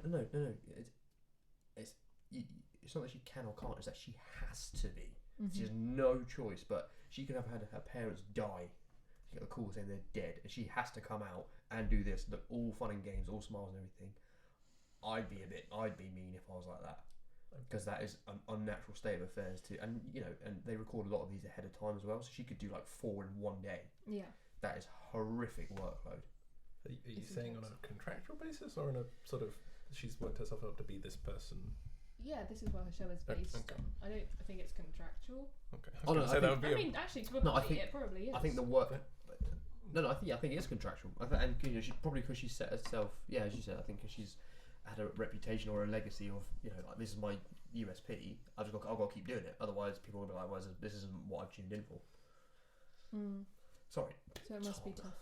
It's not that she can or can't. It's that she has to be. She has no choice. But she could have had her parents die. She got the call saying they're dead, and she has to come out and do this. Look, all fun and games, all smiles and everything. I'd be mean if I was like that, because that is an unnatural state of affairs too. And and they record a lot of these ahead of time as well, so she could do like 4 in one day.
Yeah.
That is horrific workload.
Are you
It's
saying on a contractual basis or on a sort of she's worked herself up to be this person?
Yeah, this is what her show is based
Okay.
on. I think it's contractual.
Okay.
Oh, no,
So that would be
I mean, actually, to
No, I
embody
think-
it probably is.
I think the work. No, I think it is contractual. And she probably because she set herself. Yeah, as you said, I think because she's had a reputation or a legacy of like, this is my USP. I've got to keep doing it. Otherwise, people will be like, well, this isn't what I've tuned in for. Sorry.
So it must be tough.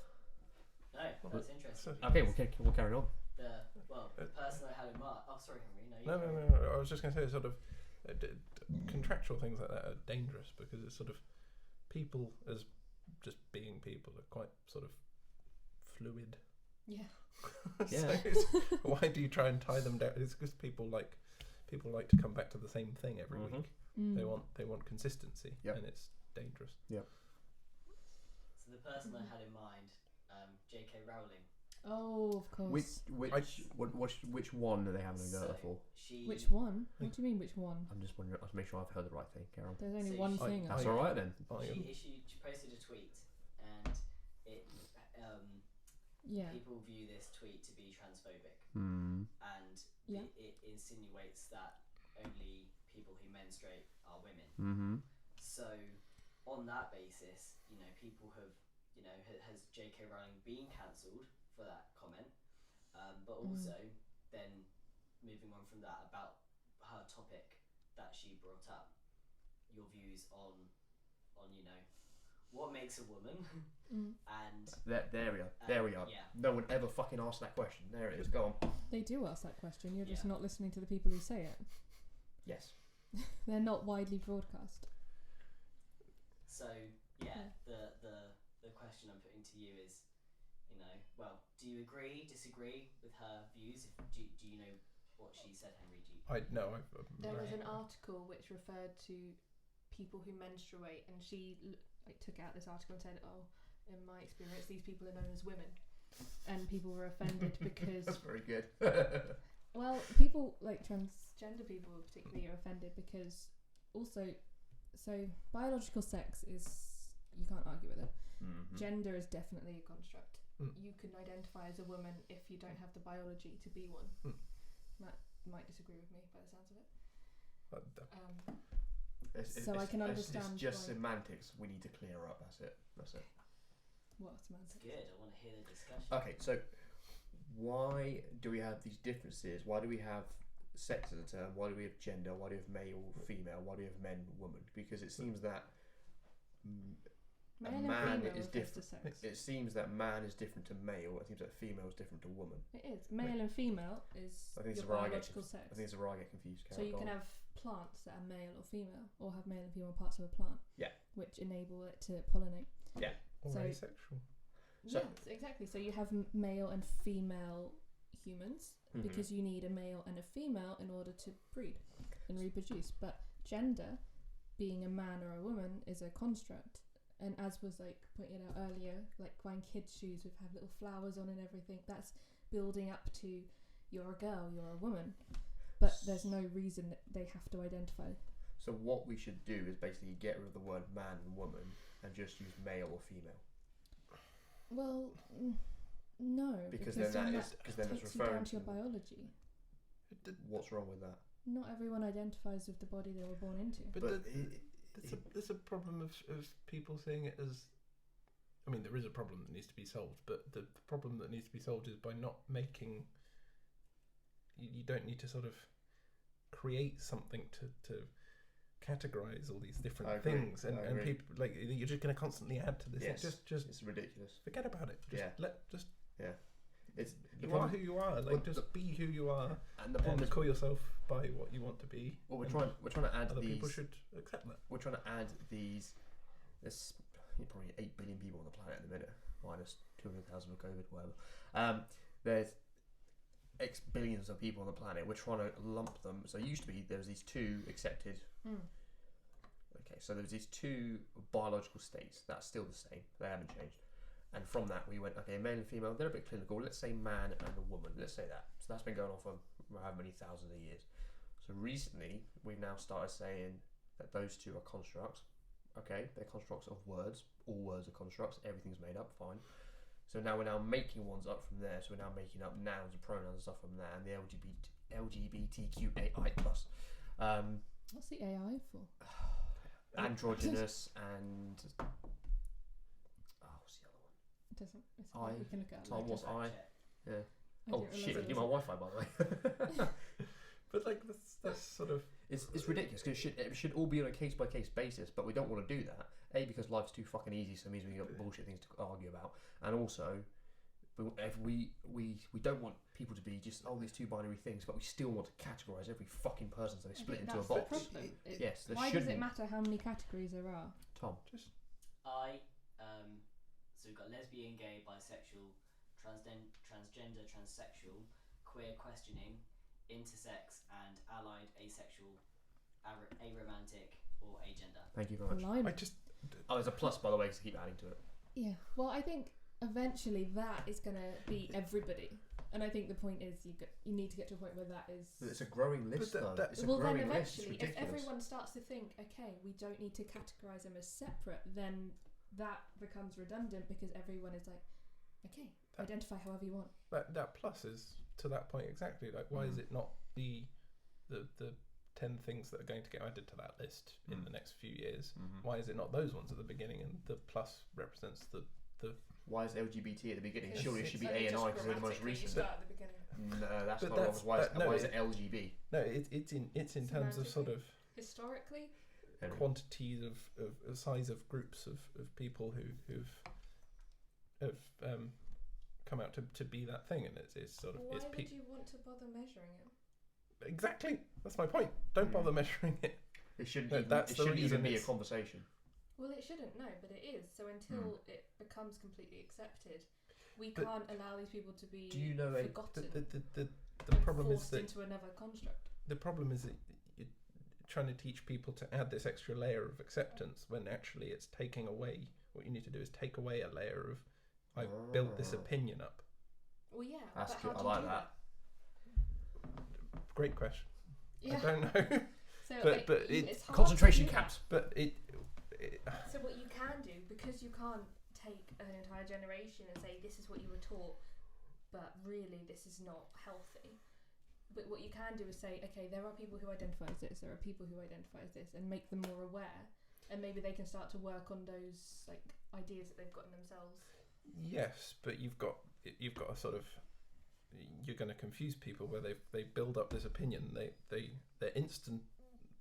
No, that's interesting.
Okay, we'll carry on.
The person I had in mind. Oh, sorry, Henry.
No. I was just going to say sort of contractual things like that are dangerous because it's sort of people as just being people are quite sort of fluid.
Yeah.
Yeah.
Why do you try and tie them down? It's because people like to come back to the same thing every week. They want consistency, and it's dangerous.
Yeah.
So the person I had in mind, J.K. Rowling.
Oh, of course.
Which one are they having a go at for?
Which one? What do you mean, which one?
I'm just wondering. I'll make sure I've heard the right thing, Carol.
There's only
So
one
she-
thing.
That's all right then.
She posted a tweet, and it
Yeah.
people view this tweet to be transphobic,
Hmm.
and
Yeah.
it insinuates that only people who menstruate are women.
Mm-hmm.
So on that basis, people have, has J.K. Rowling been cancelled for that comment? But also, then moving on from that, about her topic that she brought up, your views on what makes a woman, and
There we are.
Yeah.
No one ever fucking asked that question. There it is. Go on.
They do ask that question. You're just
Yeah.
not listening to the people who say it.
Yes.
They're not widely broadcast.
so the question I'm putting to you is, do you agree, disagree with her views? Do you know what she said, Henry?
There was an article which referred to people who menstruate, and she took out this article and said, "Oh, in my experience, these people are known as women," and people were offended because
That's very good.
well, people like transgender people particularly are offended because also, so biological sex is, you can't argue with it.
Mm-hmm.
Gender is definitely a construct.
Mm.
You can identify as a woman if you don't have the biology to be one. Matt might disagree with me by the sounds of it. So I can understand
It's just
why-
semantics we need to clear up. That's it.
What
It's
semantics?
good. I want to hear the discussion.
Okay, so why do we have these differences? Why do we have sex as a term? Why do we have gender? Why do we have male, female? Why do we have men, woman? Because it seems that
Male
a
and
man
female
is
refers to
different.
sex.
It seems that man is different to male. It seems that female is different to woman.
It is. Male and female is
I think it's
your
where I get
biological sex.
I think it's where I get confused.
So you can have plants that are male or female, or have male and female parts of a plant.
Yeah.
Which enable it to pollinate.
Or
So-
asexual.
So-
Yes, exactly. So you have male and female humans because you need a male and a female in order to breed and reproduce. But gender, being a man or a woman, is a construct. And as was pointed out earlier, buying kids' shoes with have little flowers on and everything, that's building up to you're a girl, you're a woman. But there's no reason that they have to identify.
So what we should do is basically get rid of the word man and woman and just use male or female.
Well, no,
Because
then
then
that
that's
takes you down
referring
to your biology.
What's wrong with that?
not everyone identifies with the body they were born into.
But there's a problem of people seeing it as. I mean, there is a problem that needs to be solved, but the problem that needs to be solved is by not making. You don't need to sort of create something to categorize all these different things, and people like you're just going to constantly add to this.
Yes.
Just
it's ridiculous.
forget about it.
It's
you are who you are. Like just be who you are,
and the problem is
call yourself by what you want to be.
Well, we're trying to add
other
these.
People should accept that.
We're trying to add these. There's probably 8 billion people on the planet at the minute, minus 200,000 for COVID, whatever. There's X billions of people on the planet. We're trying to lump them. So it used to be there was these two accepted. Okay, so there's these two biological states. That's still the same. They haven't changed. And from that, we went, okay, male and female, they're a bit clinical. Let's say man and a woman. Let's say that. So that's been going on for however many thousands of years. So recently, we've now started saying that those two are constructs. Okay, they're constructs of words. All words are constructs. Everything's made up, fine. So now we're now making ones up from there. So we're now making up nouns and pronouns and stuff from there. And the LGBTQAI+.
What's the AI for?
Androgynous and... what's the other one?
It doesn't. It's we can look at it
Tom,
later.
what's I? Yeah.
I
Oh
didn't realise
shit!
it
You
was
my Wi-Fi, by the way.
But like that's sort of
it's ridiculous because it should all be on a case by case basis, but we don't want to do that. A, because life's too fucking easy, so it means we got bullshit things to argue about, and also if we don't want people to be just these two binary things, but we still want to categorize every fucking person so they split into a
That's
box.
the problem.
Yes, there
Why
shouldn't.
does it matter how many categories there are?
Tom,
so we've got lesbian, gay, bisexual, transgender, transsexual, queer questioning, intersex, and allied, asexual, aromantic, or agender.
thank you very much.
Blimey.
There's a plus, by the way, to keep adding to it.
Yeah. Well, I think eventually that is going to be everybody. And I think the point is you need to get to a point where that is...
It's a growing list, though. It's a
well,
growing
then
list.
eventually, if everyone starts to think, okay, we don't need to categorise them as separate, then that becomes redundant because everyone is like, okay, identify however you want.
That plus is to that point exactly. Like, why is it not the 10 things that are going to get added to that list in the next few years? Why is it not those ones at the beginning, and the plus represents the
Why is LGBT at the beginning?
Because
Surely it should be
only
A and
just
I because they're the most
grammatically you
recent.
start at the beginning.
No, that's
But
not wrong. Why is it
it-
LGB?
no, it's in terms of sort of
Historically,
quantities of size of groups of people who've come out to be that thing, and it's sort of
why
it's
would you want to bother measuring it?
exactly, that's my point. Don't bother measuring it.
It shouldn't
No,
even,
that's
it
the
shouldn't
reason
even be a
it's-
conversation.
Well, it shouldn't, no, but it is. So until it becomes completely accepted, we
But
can't allow these people to be
Do you know
forgotten
the
and
problem is
forced
that
into another construct.
the problem is that you're trying to teach people to add this extra layer of acceptance when actually it's taking away. What you need to do is take away a layer of I've built this opinion up.
Well, yeah,
That's
but
good.
how
I
do you
like
do
that.
Great question.
Yeah.
I don't know.
So,
but
it's hard
Concentration
to do that.
camps.
But it
So what you can do, because you can't take an entire generation and say this is what you were taught, but really this is not healthy. But what you can do is say, okay, there are people who identify as this, there are people who identify as this, and make them more aware, and maybe they can start to work on those like ideas that they've got in themselves.
yes, but you've got a sort of you're going to confuse people where they build up this opinion. Their instant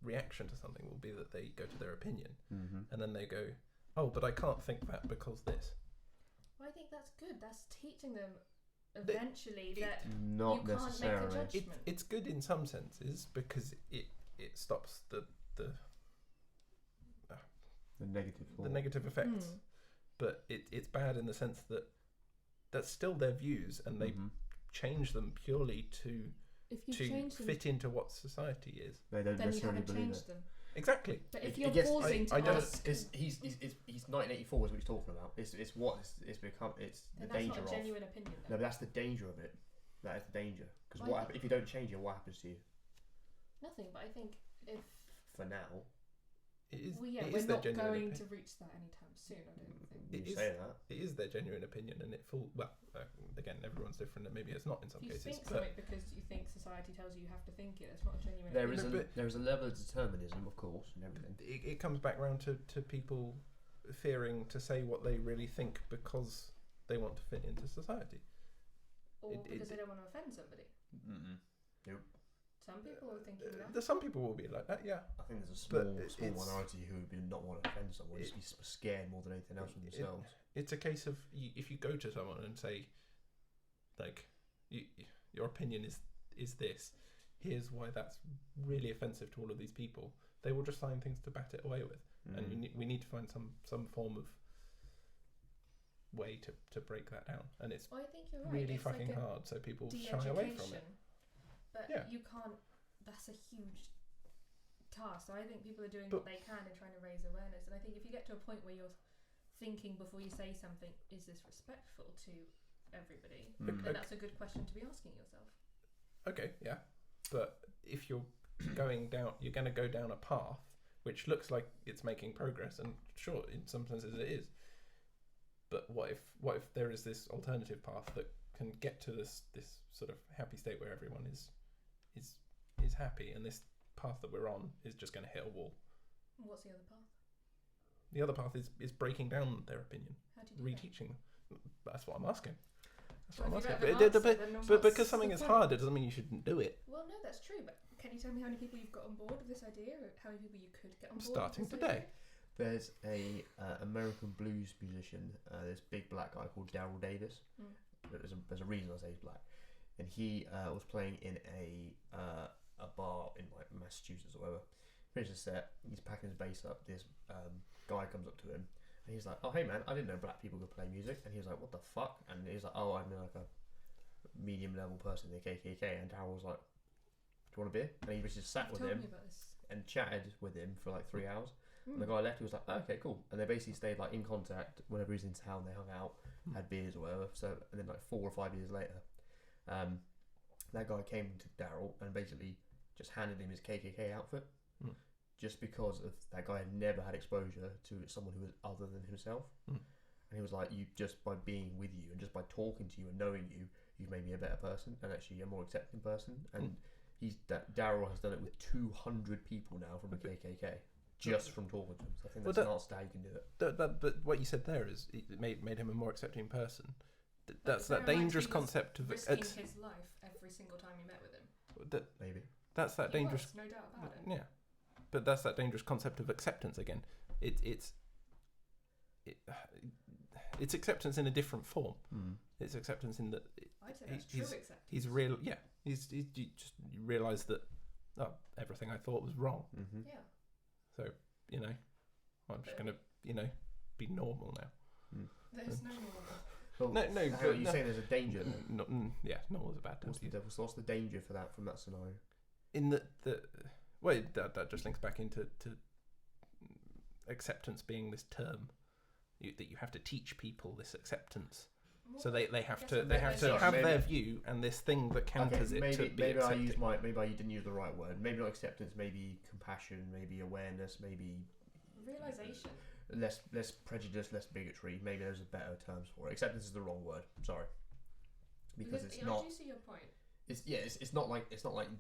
reaction to something will be that they go to their opinion, and then they go, oh, but I can't think that because this.
Well, I think that's good. That's teaching them eventually that
Not
you can't
necessarily.
make a judgment.
It's good in some senses because it stops the
The negative.
negative effects, but it's bad in the sense that that's still their views, and they change them purely to
If you change them,
fit into what society is.
They don't
then you
necessarily
haven't
believe
changed
it.
them.
Exactly.
But if
It
you're
gets-
pausing to
I don't-
ask,
He's 1984 is what he's talking about. It's what it's become. It's the
then that's
danger
not
of.
a genuine opinion.
No,
Then.
but that's the danger of it. That is the danger. Because
Why?
if you don't change it, what happens to you?
Nothing. But I think if
For now,
Well, yeah,
it
we're
is their
not
genuine
going
opinion.
to reach that anytime soon. I don't think.
You
It is-
say that.
It is their genuine opinion, and again, everyone's different, and maybe it's not in some
You
cases.
think
But
something because you think society tells you you have to think it. It's not a genuine.
There
opinion.
is
No,
there is a level of determinism, of course, and everything.
it comes back round to people fearing to say what they really think because they want to fit into society.
Or because they don't want to offend somebody. Some people are thinking that.
There's some people will be like that, yeah.
I think there's a
But
small
it's-
minority who would not want to offend someone, just be scared more than anything else from themselves.
It's a case of if you go to someone and say, like, your opinion is this. Here's why that's really offensive to all of these people. They will just find things to bat it away with, and we need to find some form of way to break that down. And it's
Well, I think you're right.
really
it's
fucking
like a
hard, so people shy away from it.
de-education. But
Yeah.
you can't. That's a huge task. So I think people are doing
But-
what they can and trying to raise awareness. And I think if you get to a point where you're thinking before you say something, is this respectful to everybody? Then that's a good question to be asking yourself.
Okay, yeah, but if you're going to go down a path which looks like it's making progress, and sure, in some senses it is. But what if there is this alternative path that can get to this sort of happy state where everyone is happy, and this path that we're on is just going to hit a wall?
What's the other path?
The other path is breaking down their opinion,
How do you do that?
reteaching them. That's what I'm asking. That's
Well,
what
if
I'm
you
asking.
don't
But,
have an
but,
answer, then
but
what's
because something
the
is
point?
hard, it doesn't mean you shouldn't do it.
Well, no, that's true. But can you tell me how many people you've got on board with this idea, or how many people you could get on board?
Starting
with this
today.
idea?
There's a American blues musician, this big black guy called Daryl Davis. There's a reason I say he's black, and he was playing in a bar in like Massachusetts or whatever. Finished the set, he's packing his bass up. This guy comes up to him, and he's like, "Oh, hey man, I didn't know black people could play music." And he was like, "What the fuck?" And he's like, "Oh, I'm like a medium level person in the KKK." And Daryl was like, "Do you want a beer?" And he just sat
You've
with
told
him
me about this.
and chatted with him for like 3 hours. And the guy left. He was like, oh, "Okay, cool." And they basically stayed like in contact whenever he was in town. They hung out, had beers or whatever. So, and then like 4 or 5 years later, that guy came to Daryl and basically just handed him his KKK outfit, just because of that guy had never had exposure to someone who was other than himself. And he was like, "You just by being with you and just by talking to you and knowing you, you've made me a better person and actually a more accepting person." And Daryl has done it with 200 people now from the KKK. Just from talking to him. So I think that's an answer to how you can do it.
But what you said there is it made him a more accepting person. That's
Bear
that
in mind,
dangerous
he was
concept of
risking his life every single time you met with him.
Maybe.
That's that
He
dangerous.
was, no doubt about it.
Yeah, but that's that dangerous concept of acceptance again. It's acceptance in a different form. It's acceptance in that
I'd say that's true acceptance.
he's real. Yeah, you realise that everything I thought was wrong.
Yeah.
So I'm just gonna be normal now.
There's no more.
Well,
No,
how are you saying there's a danger?
Yeah, normal is a bad term to use.
What's the danger for that from that scenario?
In that just links back into acceptance being this term that you have to teach people this acceptance, so they have to have their view and this thing that counters it to be accepting.
Maybe I didn't use the right word. Maybe not acceptance. Maybe compassion. Maybe awareness. Maybe
realization.
Less prejudice. Less bigotry. Maybe there's a better terms for it. Acceptance is the wrong word. Sorry, because it's not.
I do see your point.
It's not like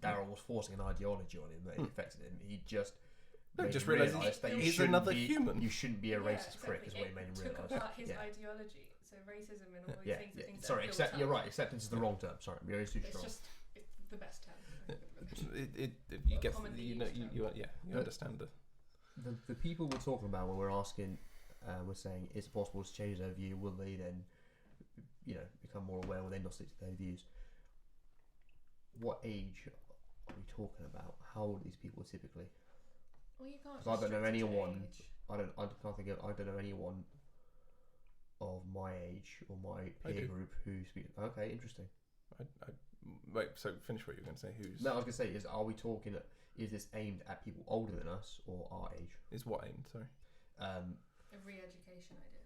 Daryl was forcing an ideology on him that affected him. He just
realised
that
he's another human.
You shouldn't be a racist prick, is what he made him
Took
realise.
apart his ideology. So racism and all these things are things
Sorry,
that are built
you're
up.
right. Acceptance is the wrong term. Sorry, I'm going too
It's
strong.
just the best term.
You get
commonly
you
used
understand
The people we're talking about when we're asking, we're saying, is it possible to change their view? Will they then, become more aware? Will they not stick to their views? What age are we talking about? How old are these people typically?
Well, you can't.
I don't know anyone.
Age.
I don't know anyone of my age or my peer group who speaks. Okay, interesting.
Wait, so finish what you were going to say.
No, I was going to say are we talking? Is this aimed at people older than us or our age?
Is what aimed? Sorry.
A re-education idea.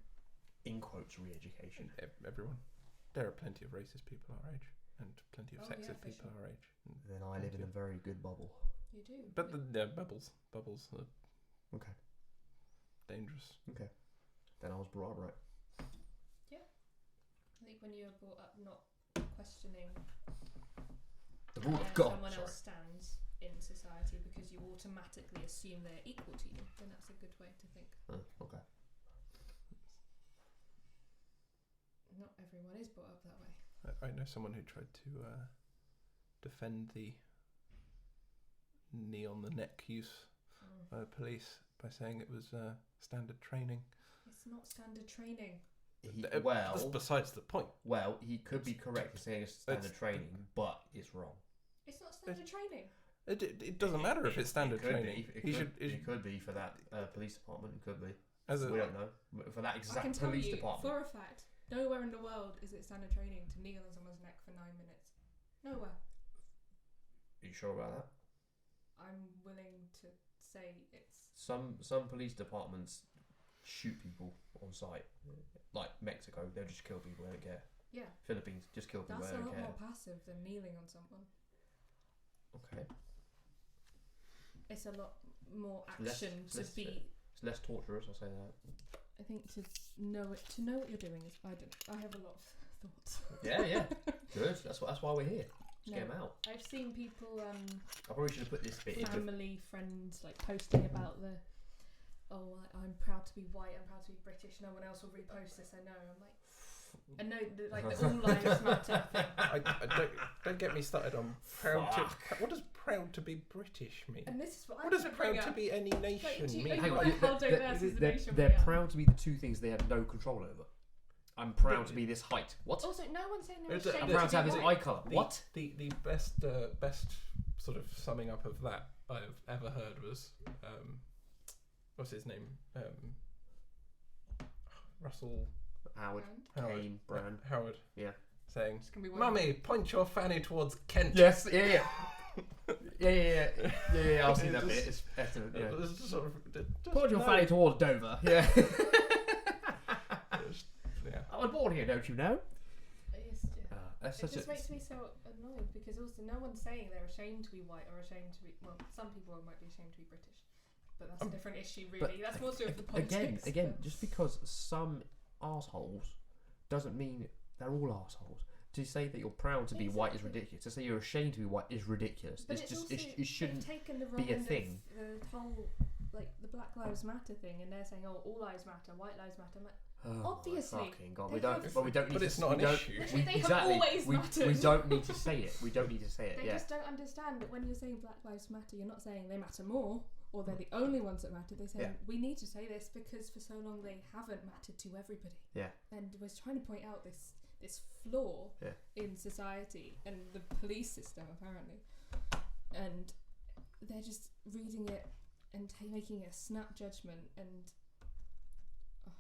In quotes, re-education.
Everyone. There are plenty of racist people our age, and plenty of sexist people our age.
Then I live in a very good bubble.
You do.
But the bubbles.
Okay.
dangerous.
Okay. Then I was brought up right.
I think when you're brought up not questioning
The rule
where
of God.
someone
Sorry.
else stands in society because you automatically assume they're equal to you, then that's a good way to think.
Okay.
Not everyone is brought up that way.
I know someone who tried to defend the knee on the neck use by the police by saying it was standard training.
It's not standard training.
That's besides the point.
Well, he could be correct in saying it's standard training, but it's wrong.
It's not standard training.
It doesn't matter if it's standard training.
It could be for that police department. It could be. We don't know. For that
I
exact
can tell
police
you
department.
for a fact, nowhere in the world is it standard training to kneel on someone's neck for 9 minutes. Nowhere.
Are you sure about that?
I'm willing to say it's...
Some police departments shoot people on sight. Like Mexico, they'll just kill people, they don't care.
Yeah.
Philippines, just kill people,
That's
they
a
don't
lot
care.
more passive than kneeling on someone.
Okay.
It's a lot more
Less-
action to
less-
be...
It's less torturous, I'll say that.
I think to know what you're doing is... I have a lot of thoughts.
Yeah. Good. That's why we're here. Just get
No.
them out.
I've seen people...
I probably should have put this bit in.
family, friends, like posting about the... Oh, I'm proud to be white, I'm proud to be British, no one else will repost this, I know. I'm like... I know, the all lives matter thing.
I don't get me started on proud to...
Fuck.
What does proud to be British mean?
And this is what
What
I'm
does
going to bring
proud to
up.
be any nation
do you-
mean?
Hang on.
Hang on,
How diverse is the nation
they're
we are?
proud to be the two things they have no control over. I'm proud to be this height. What?
Also, no one's saying they're
There's a-
ashamed
I'm
there's-
proud to have
be
this
white.
eye colour.
The-
What?
The best sort of summing up of that I've ever heard was what's his name? Russell
Howard.
Howard.
Kane, Brand.
Howard.
Yeah.
Saying,
It's gonna be one.
"Mummy, point your fanny towards Kent."
Yes, yeah. I've seen that bit. It's excellent. Yeah.
It was just sort of, just
Put your
no.
fanny towards Dover. Yeah.
Yeah.
I was born here, don't you know?
It's just,
That's
it
such
just
a.
makes me so annoyed because also no one's saying they're ashamed to be white or ashamed to be... Well, some people might be ashamed to be British. But that's a different issue, really. That's more to do with the politics.
Again,
but-
just because some arseholes doesn't mean they're all arseholes. To say that you're proud to be white is
Exactly.
ridiculous. To say you're ashamed to be white is ridiculous.
But
It's just
also,
it shouldn't.
they've taken the wrong
be a
end
thing.
of the whole, like, the Black Lives Matter thing, and they're saying, oh, all lives matter, white lives matter. I'm like,
Oh,
obviously,
my fucking God.
they
We don't.
have-
But we don't need
But
to.
it's not
we
an
don't-
issue.
Literally, they have
exactly.
always
we
mattered.
don't need to say it. We don't need to say it.
they
Yeah.
just don't understand that when you're saying Black Lives Matter, you're not saying they matter more, or they're the only ones that matter. They're saying, we need to say this because for so long they haven't mattered to everybody.
Yeah.
And was trying to point out this flaw
Yeah.
in society and the police system, apparently. And they're just reading it and making a snap judgment, and it makes me so angry.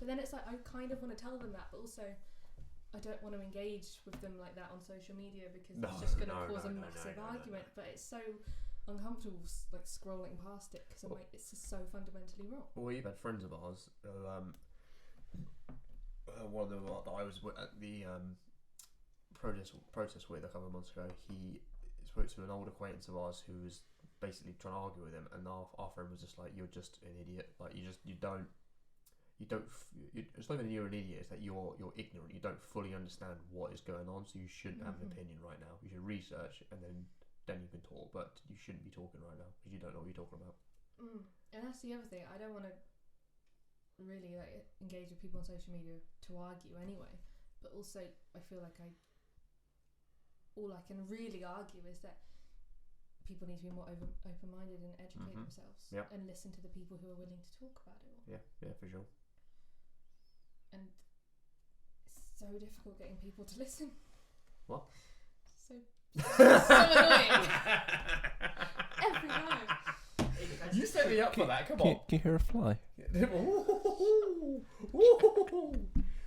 But then it's like, I kind of want to tell them that, but also I don't want to engage with them like that on social media because it's just going to cause a massive argument. But it's so uncomfortable, like, scrolling past it because I'm like, it's just so fundamentally wrong.
Well, we've had friends of ours. One of them that I was at the protest with a couple of months ago. He spoke to an old acquaintance of ours who was basically trying to argue with him, and our friend was just like, "You're just an idiot. Like it's not even you're an idiot. It's that you're ignorant. You don't fully understand what is going on. So you shouldn't have an opinion right now. You should research and then you can talk. But you shouldn't be talking right now because you don't know what you're talking about."
And that's the other thing. I don't want to really like engage with people on social media to argue anyway. But also, I feel like all I can really argue is that people need to be more open-minded and educate themselves and listen to the people who are willing to talk about it all.
Yeah, for sure.
And it's so difficult getting people to listen.
What?
So annoying. Every time.
You set me up for that. Come on.
Can you hear a fly?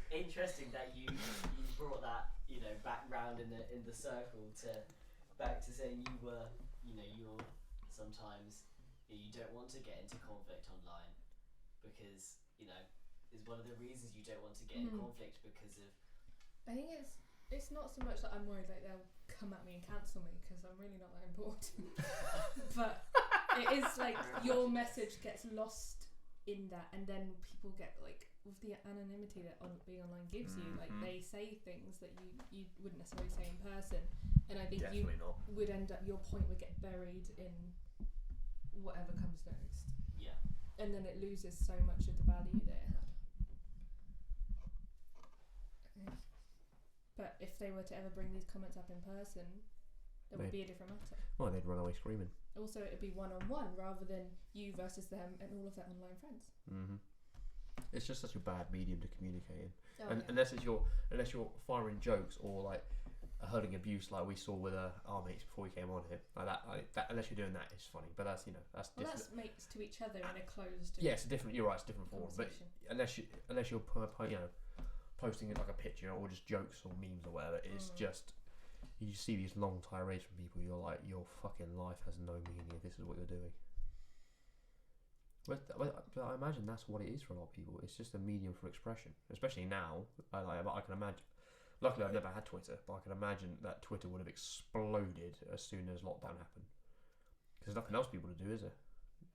Interesting that you brought that back round in the circle to back to saying you're sometimes you don't want to get into conflict online because is one of the reasons you don't want to get in conflict because of.
I think it's not so much that I'm worried like they'll come at me and cancel me because I'm really not that important, but it is like your message gets lost in that, and then people get like with the anonymity that being online gives you, like they say things that you wouldn't necessarily say in person, and I think
Definitely not.
would end up, your point would get buried in whatever comes next.
Yeah.
And then it loses so much of the value that it had. But if they were to ever bring these comments up in person, it would be a different matter.
Well, they'd run away screaming.
Also, it'd be one-on-one rather than you versus them and all of their online friends.
It's just such a bad medium to communicate in.
Oh,
And unless you're firing jokes or like hurling abuse, like we saw with our mates before we came on here, like that. Unless you're doing that, it's funny. But that's that's
well,
different.
that's mates to each other in a closed.
Yeah, it's a different. You're right, it's a different form. But
conversation.
unless you're posting like a picture or just jokes or memes or whatever, it's just you see these long tirades from people. You're like, your fucking life has no meaning if this is what you're doing. But I imagine that's what it is for a lot of people. It's just a medium for expression, especially now. I can imagine. Luckily, I've never had Twitter, but I can imagine that Twitter would have exploded as soon as lockdown happened. Because there's nothing else for people to do, is there?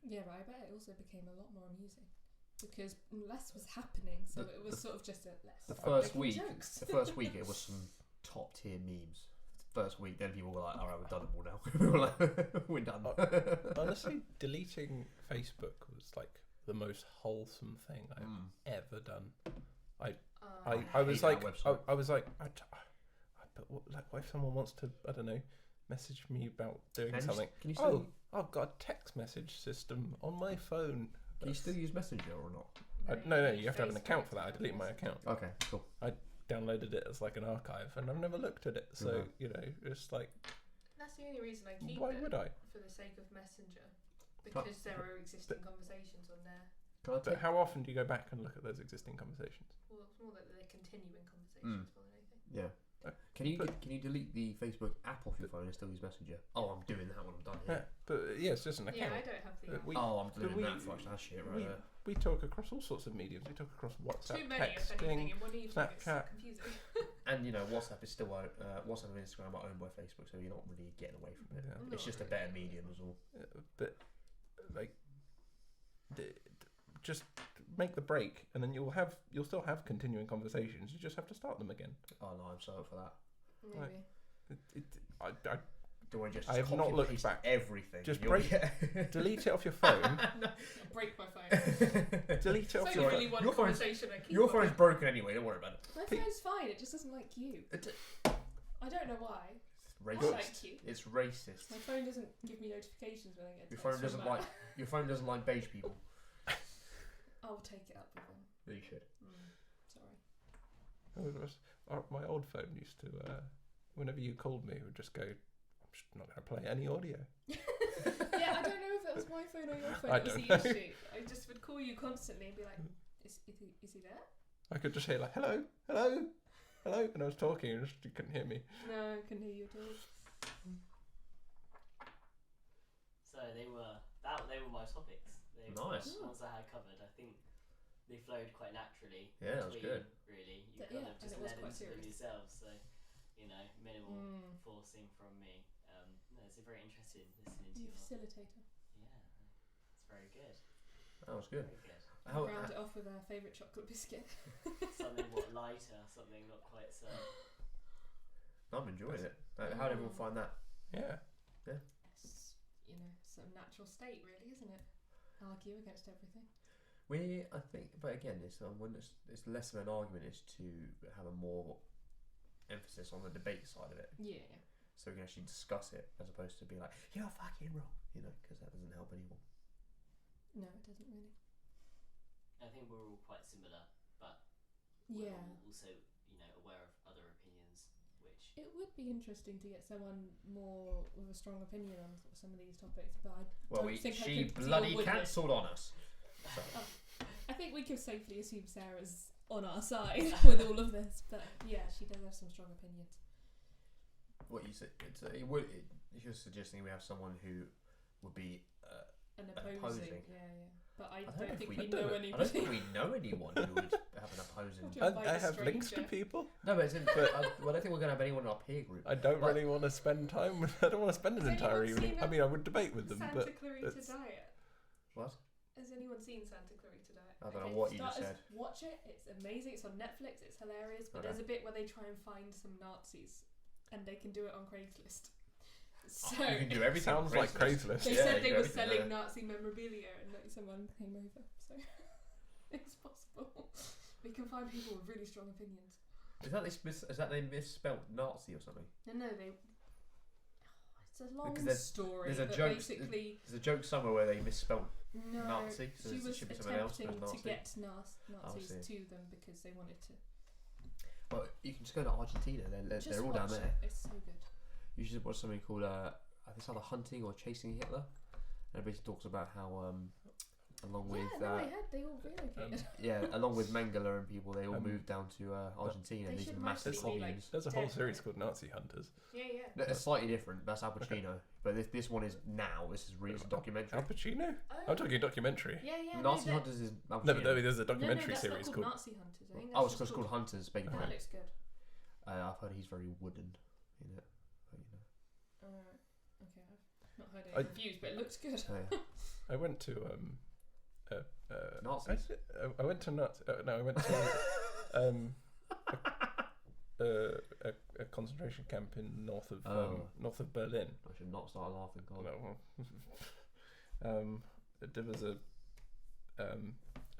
Yeah, but I bet it also became a lot more amusing because less was happening, so it was sort of just a less.
The first
jokes.
week, it was some top tier memes. First week, then people were like, "All right, we've done it all now. We were like, we're done."
Honestly, deleting Facebook was like the most wholesome thing I've ever done. I was like, but what if someone wants to, I don't know, message me about doing something?
Can you still,
I've got a text message system on my phone.
Can you still use Messenger or not?
No, you have to have an account for that. I deleted my account.
Okay, cool.
Downloaded it as like an archive, and I've never looked at it. So it's like.
That's the only reason I keep
why
it.
would I?
For the sake of Messenger, because there are existing conversations on there.
But how often do you go back and look at those existing conversations?
Well, it's more that they're continuing conversations more than anything.
Yeah. Can you delete the Facebook app off your phone and still use Messenger? Oh, I'm doing that when I'm done here.
But it's just an account.
Yeah, I don't have the app.
I'm doing that for that shit right there.
We talk across all sorts of mediums. We talk across WhatsApp,
Too many,
texting,
in one evening,
Snapchat.
it's confusing.
And WhatsApp is still WhatsApp and Instagram are owned by Facebook, so you're not really getting away from it.
Yeah.
It's just a better medium as well.
But like, just make the break, and then you'll still have continuing conversations. You just have to start them again.
Oh no, I'm so up for that.
Maybe.
I have not looked back.
Everything.
Just delete it off your phone.
Break my phone.
Delete it off
your phone.
Your phone's broken anyway. Don't worry about it.
My phone's fine. It just doesn't like you. I don't know why.
Racist.
I like you.
It's racist.
My phone doesn't give me notifications when I get.
Your phone doesn't like beige people.
I'll take it up with them.
You should.
Sorry.
My old phone used to. Whenever you called me, it would just go. I'm just not going to play any audio.
Yeah, I don't know if it was my phone or your phone. It was the issue. I just would call you constantly and be like, "Is he there?"
I could just hear like, "Hello, hello, hello," and I was talking, and you couldn't hear me.
No, I couldn't hear you at all.
So they were my topics. They were
Nice.
the ones I had covered. I think they flowed quite naturally.
Yeah, that was good.
Really, you kind of just led into them yourselves. So minimal forcing from me. No, it's very interesting listening to
You
your
facilitator.
Yeah, it's very good.
That was good.
Very good.
Round it off with our favourite chocolate biscuit.
Something lighter, something not quite so.
I'm enjoying it. How did everyone find that?
Yeah.
It's, some natural state, really, isn't it? Argue against everything.
I think, but again, it's when it's less of an argument. It's to have a more emphasis on the debate side of it.
Yeah.
So we can actually discuss it as opposed to be like, "You're fucking wrong," because that doesn't help anyone.
No, it doesn't really.
I think we're all quite similar, but we're all also, aware of other opinions, which...
It would be interesting to get someone more with a strong opinion on some of these topics, but I don't think
she
I could
bloody
deal with
cancelled on us. So.
I think we can safely assume Sarah's on our side with all of this, but yeah, she does have some strong opinions.
What you said, you're suggesting we have someone who would be
an opposing. Yeah. But I don't think we
know
know anybody.
I don't think we know anyone who would have an opposing.
I have links to people.
No, but I don't think we're going to have anyone in our peer group.
I don't really want to spend time. I don't want to spend an entire evening. I mean, I would debate with them,
Santa
but
Clarita Diet.
What?
Has anyone seen Santa Clarita Diet?
I don't know what you just
starters,
said.
Watch it. It's amazing. It's on Netflix. It's hilarious. But
Okay.
there's a bit where they try and find some Nazis, and they can do it on Craigslist. So
You can do everything.
Sounds like Craigslist.
they
Yeah,
said
you
they
do
were
everything
selling
there.
Nazi memorabilia, and like someone came over. So it's possible. We can find people with really strong opinions.
Is that they misspelled Nazi or something?
No, they. It's a long
Because
story.
there's a
that
joke.
Basically,
There's a joke somewhere where they misspelled
no.
Nazi. So
She
it
was
should be someone else.
attempting
As
to
Nazi.
get Nazis
see.
to them because they wanted to.
Well, you can just go to Argentina.
Just
They're all down
watch
there.
it. It's so good.
You should watch something called I think it's either Hunting or Chasing Hitler. And it basically talks about how along with
they all relocated.
along with Mengele and people, they all moved down to Argentina.
They
These
should
massive
mostly be, like,
communes.
There's a whole
Dead,
series
right?
called Nazi Hunters.
Yeah.
It's slightly different. That's Al Pacino, but this one is now. This is really it's a documentary.
Al Pacino?
Oh.
I'm talking documentary.
Yeah.
Nazi Hunters is Al Pacino.
No, but there's a
No,
documentary
that's
series
not
called.
Nazi Hunters. I think
Oh,
that's
it's called Hunters. Beg your
That
pardon.
looks good.
I've heard he's very wooden in it. But,
Okay, I've not heard any reviews, but it looks good.
I went to
Nazis.
I went to I went to a concentration camp in north of Berlin.
I should not start laughing. God.
No. There was a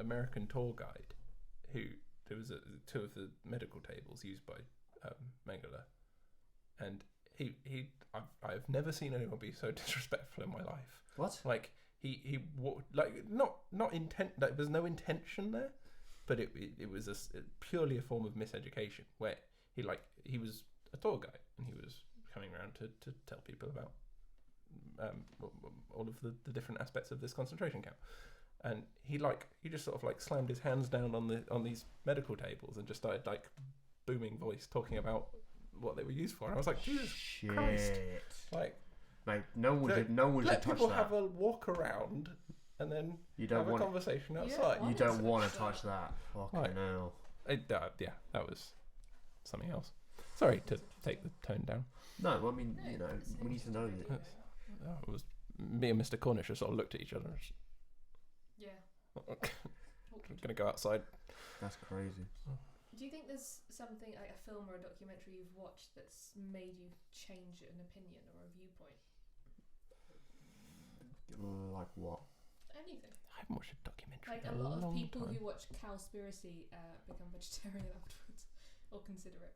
American tour guide who there was two of the medical tables used by Mengele, and I've never seen anyone be so disrespectful in my life.
What?
Like he like not intent. Like, there was no intention there, but it was purely a form of miseducation where he was a tour guide and he was coming around to tell people about all of the different aspects of this concentration camp, and he just sort of like slammed his hands down on these medical tables and just started like booming voice talking about what they were used for. And I was like, Jesus Christ, like.
Mate, no one should
let
touch
people
that.
have a walk around and then
You don't
have
want
a conversation outside.
why
You
not
don't
touch
want to
that?
touch that. Fucking
Right.
hell.
Yeah, that was something else. Sorry to take the tone down.
No, well, I mean,
No,
you know,
it's
we need to know that.
It was me and Mr. Cornish just sort of looked at each other. And
Yeah.
I'm gonna go outside.
That's crazy.
Do you think there's something like a film or a documentary you've watched that's made you change an opinion or a viewpoint?
Like what?
Anything.
I haven't watched a documentary
Like
in
a lot of
long
people
time.
who watch Cowspiracy become vegetarian afterwards or consider it.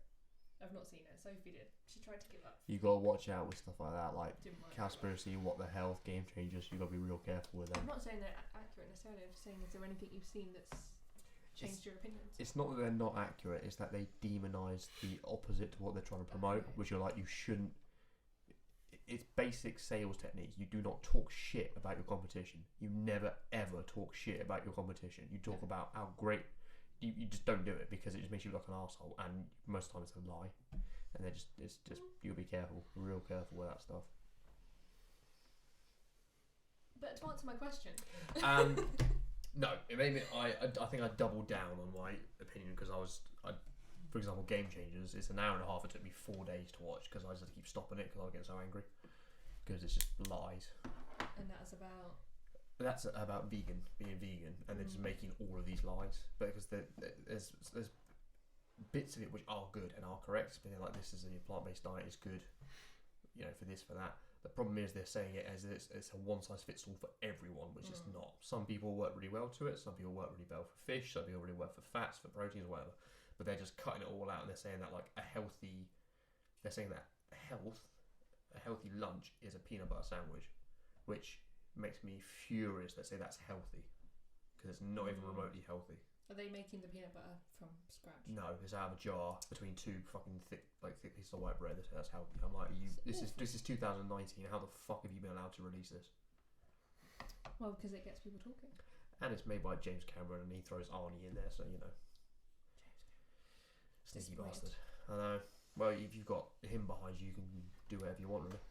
I've not seen it. Sophie did. She tried to give up.
You gotta watch out with stuff like that, like
Didn't mind it.
Cowspiracy, What the Health, Game Changers. You gotta be real careful with them.
I'm not saying they're accurate necessarily. I'm just saying, is there anything you've seen that's changed your opinions?
It's not that they're not accurate. It's that they demonise the opposite to what they're trying to promote,
Okay.
which you're like, you shouldn't. It's basic sales techniques. You do not talk shit about your competition. You never ever talk shit about your competition. You talk about how great. You just don't do it because it just makes you look like an asshole, and most of the time it's a lie. And it's just you'll be careful, real careful with that stuff.
But to answer my question,
No, it made me. I think I doubled down on my opinion because for example, Game Changers. It's an hour and a half. It took me 4 days to watch because I just keep stopping it because I get so angry because it's just lies.
and that's about
That's about being vegan, and they're just making all of these lies. But because there's bits of it which are good and are correct, but they're like, this is a plant-based diet is good, you know, for this, for that. The problem is they're saying it as it's a one-size-fits-all for everyone, which is not. Some people work really well to it. Some people work really well for fish. Some people really work for fats, for proteins, or whatever. But they're just cutting it all out, and they're saying that like a healthy lunch is a peanut butter sandwich, which makes me furious. They say that's healthy because it's not even remotely healthy.
Are they making the peanut butter from scratch?
No, it's out of a jar between two fucking thick pieces of white bread. They say that's healthy. I'm like, this is 2019. How the fuck have you been allowed to release this?
Well, because it gets people talking.
And it's made by James Cameron, and he throws Arnie in there, so you know. Sneaky
Disappointed.
bastard. I know. Well, if you've got him behind you, you can do whatever you want, really.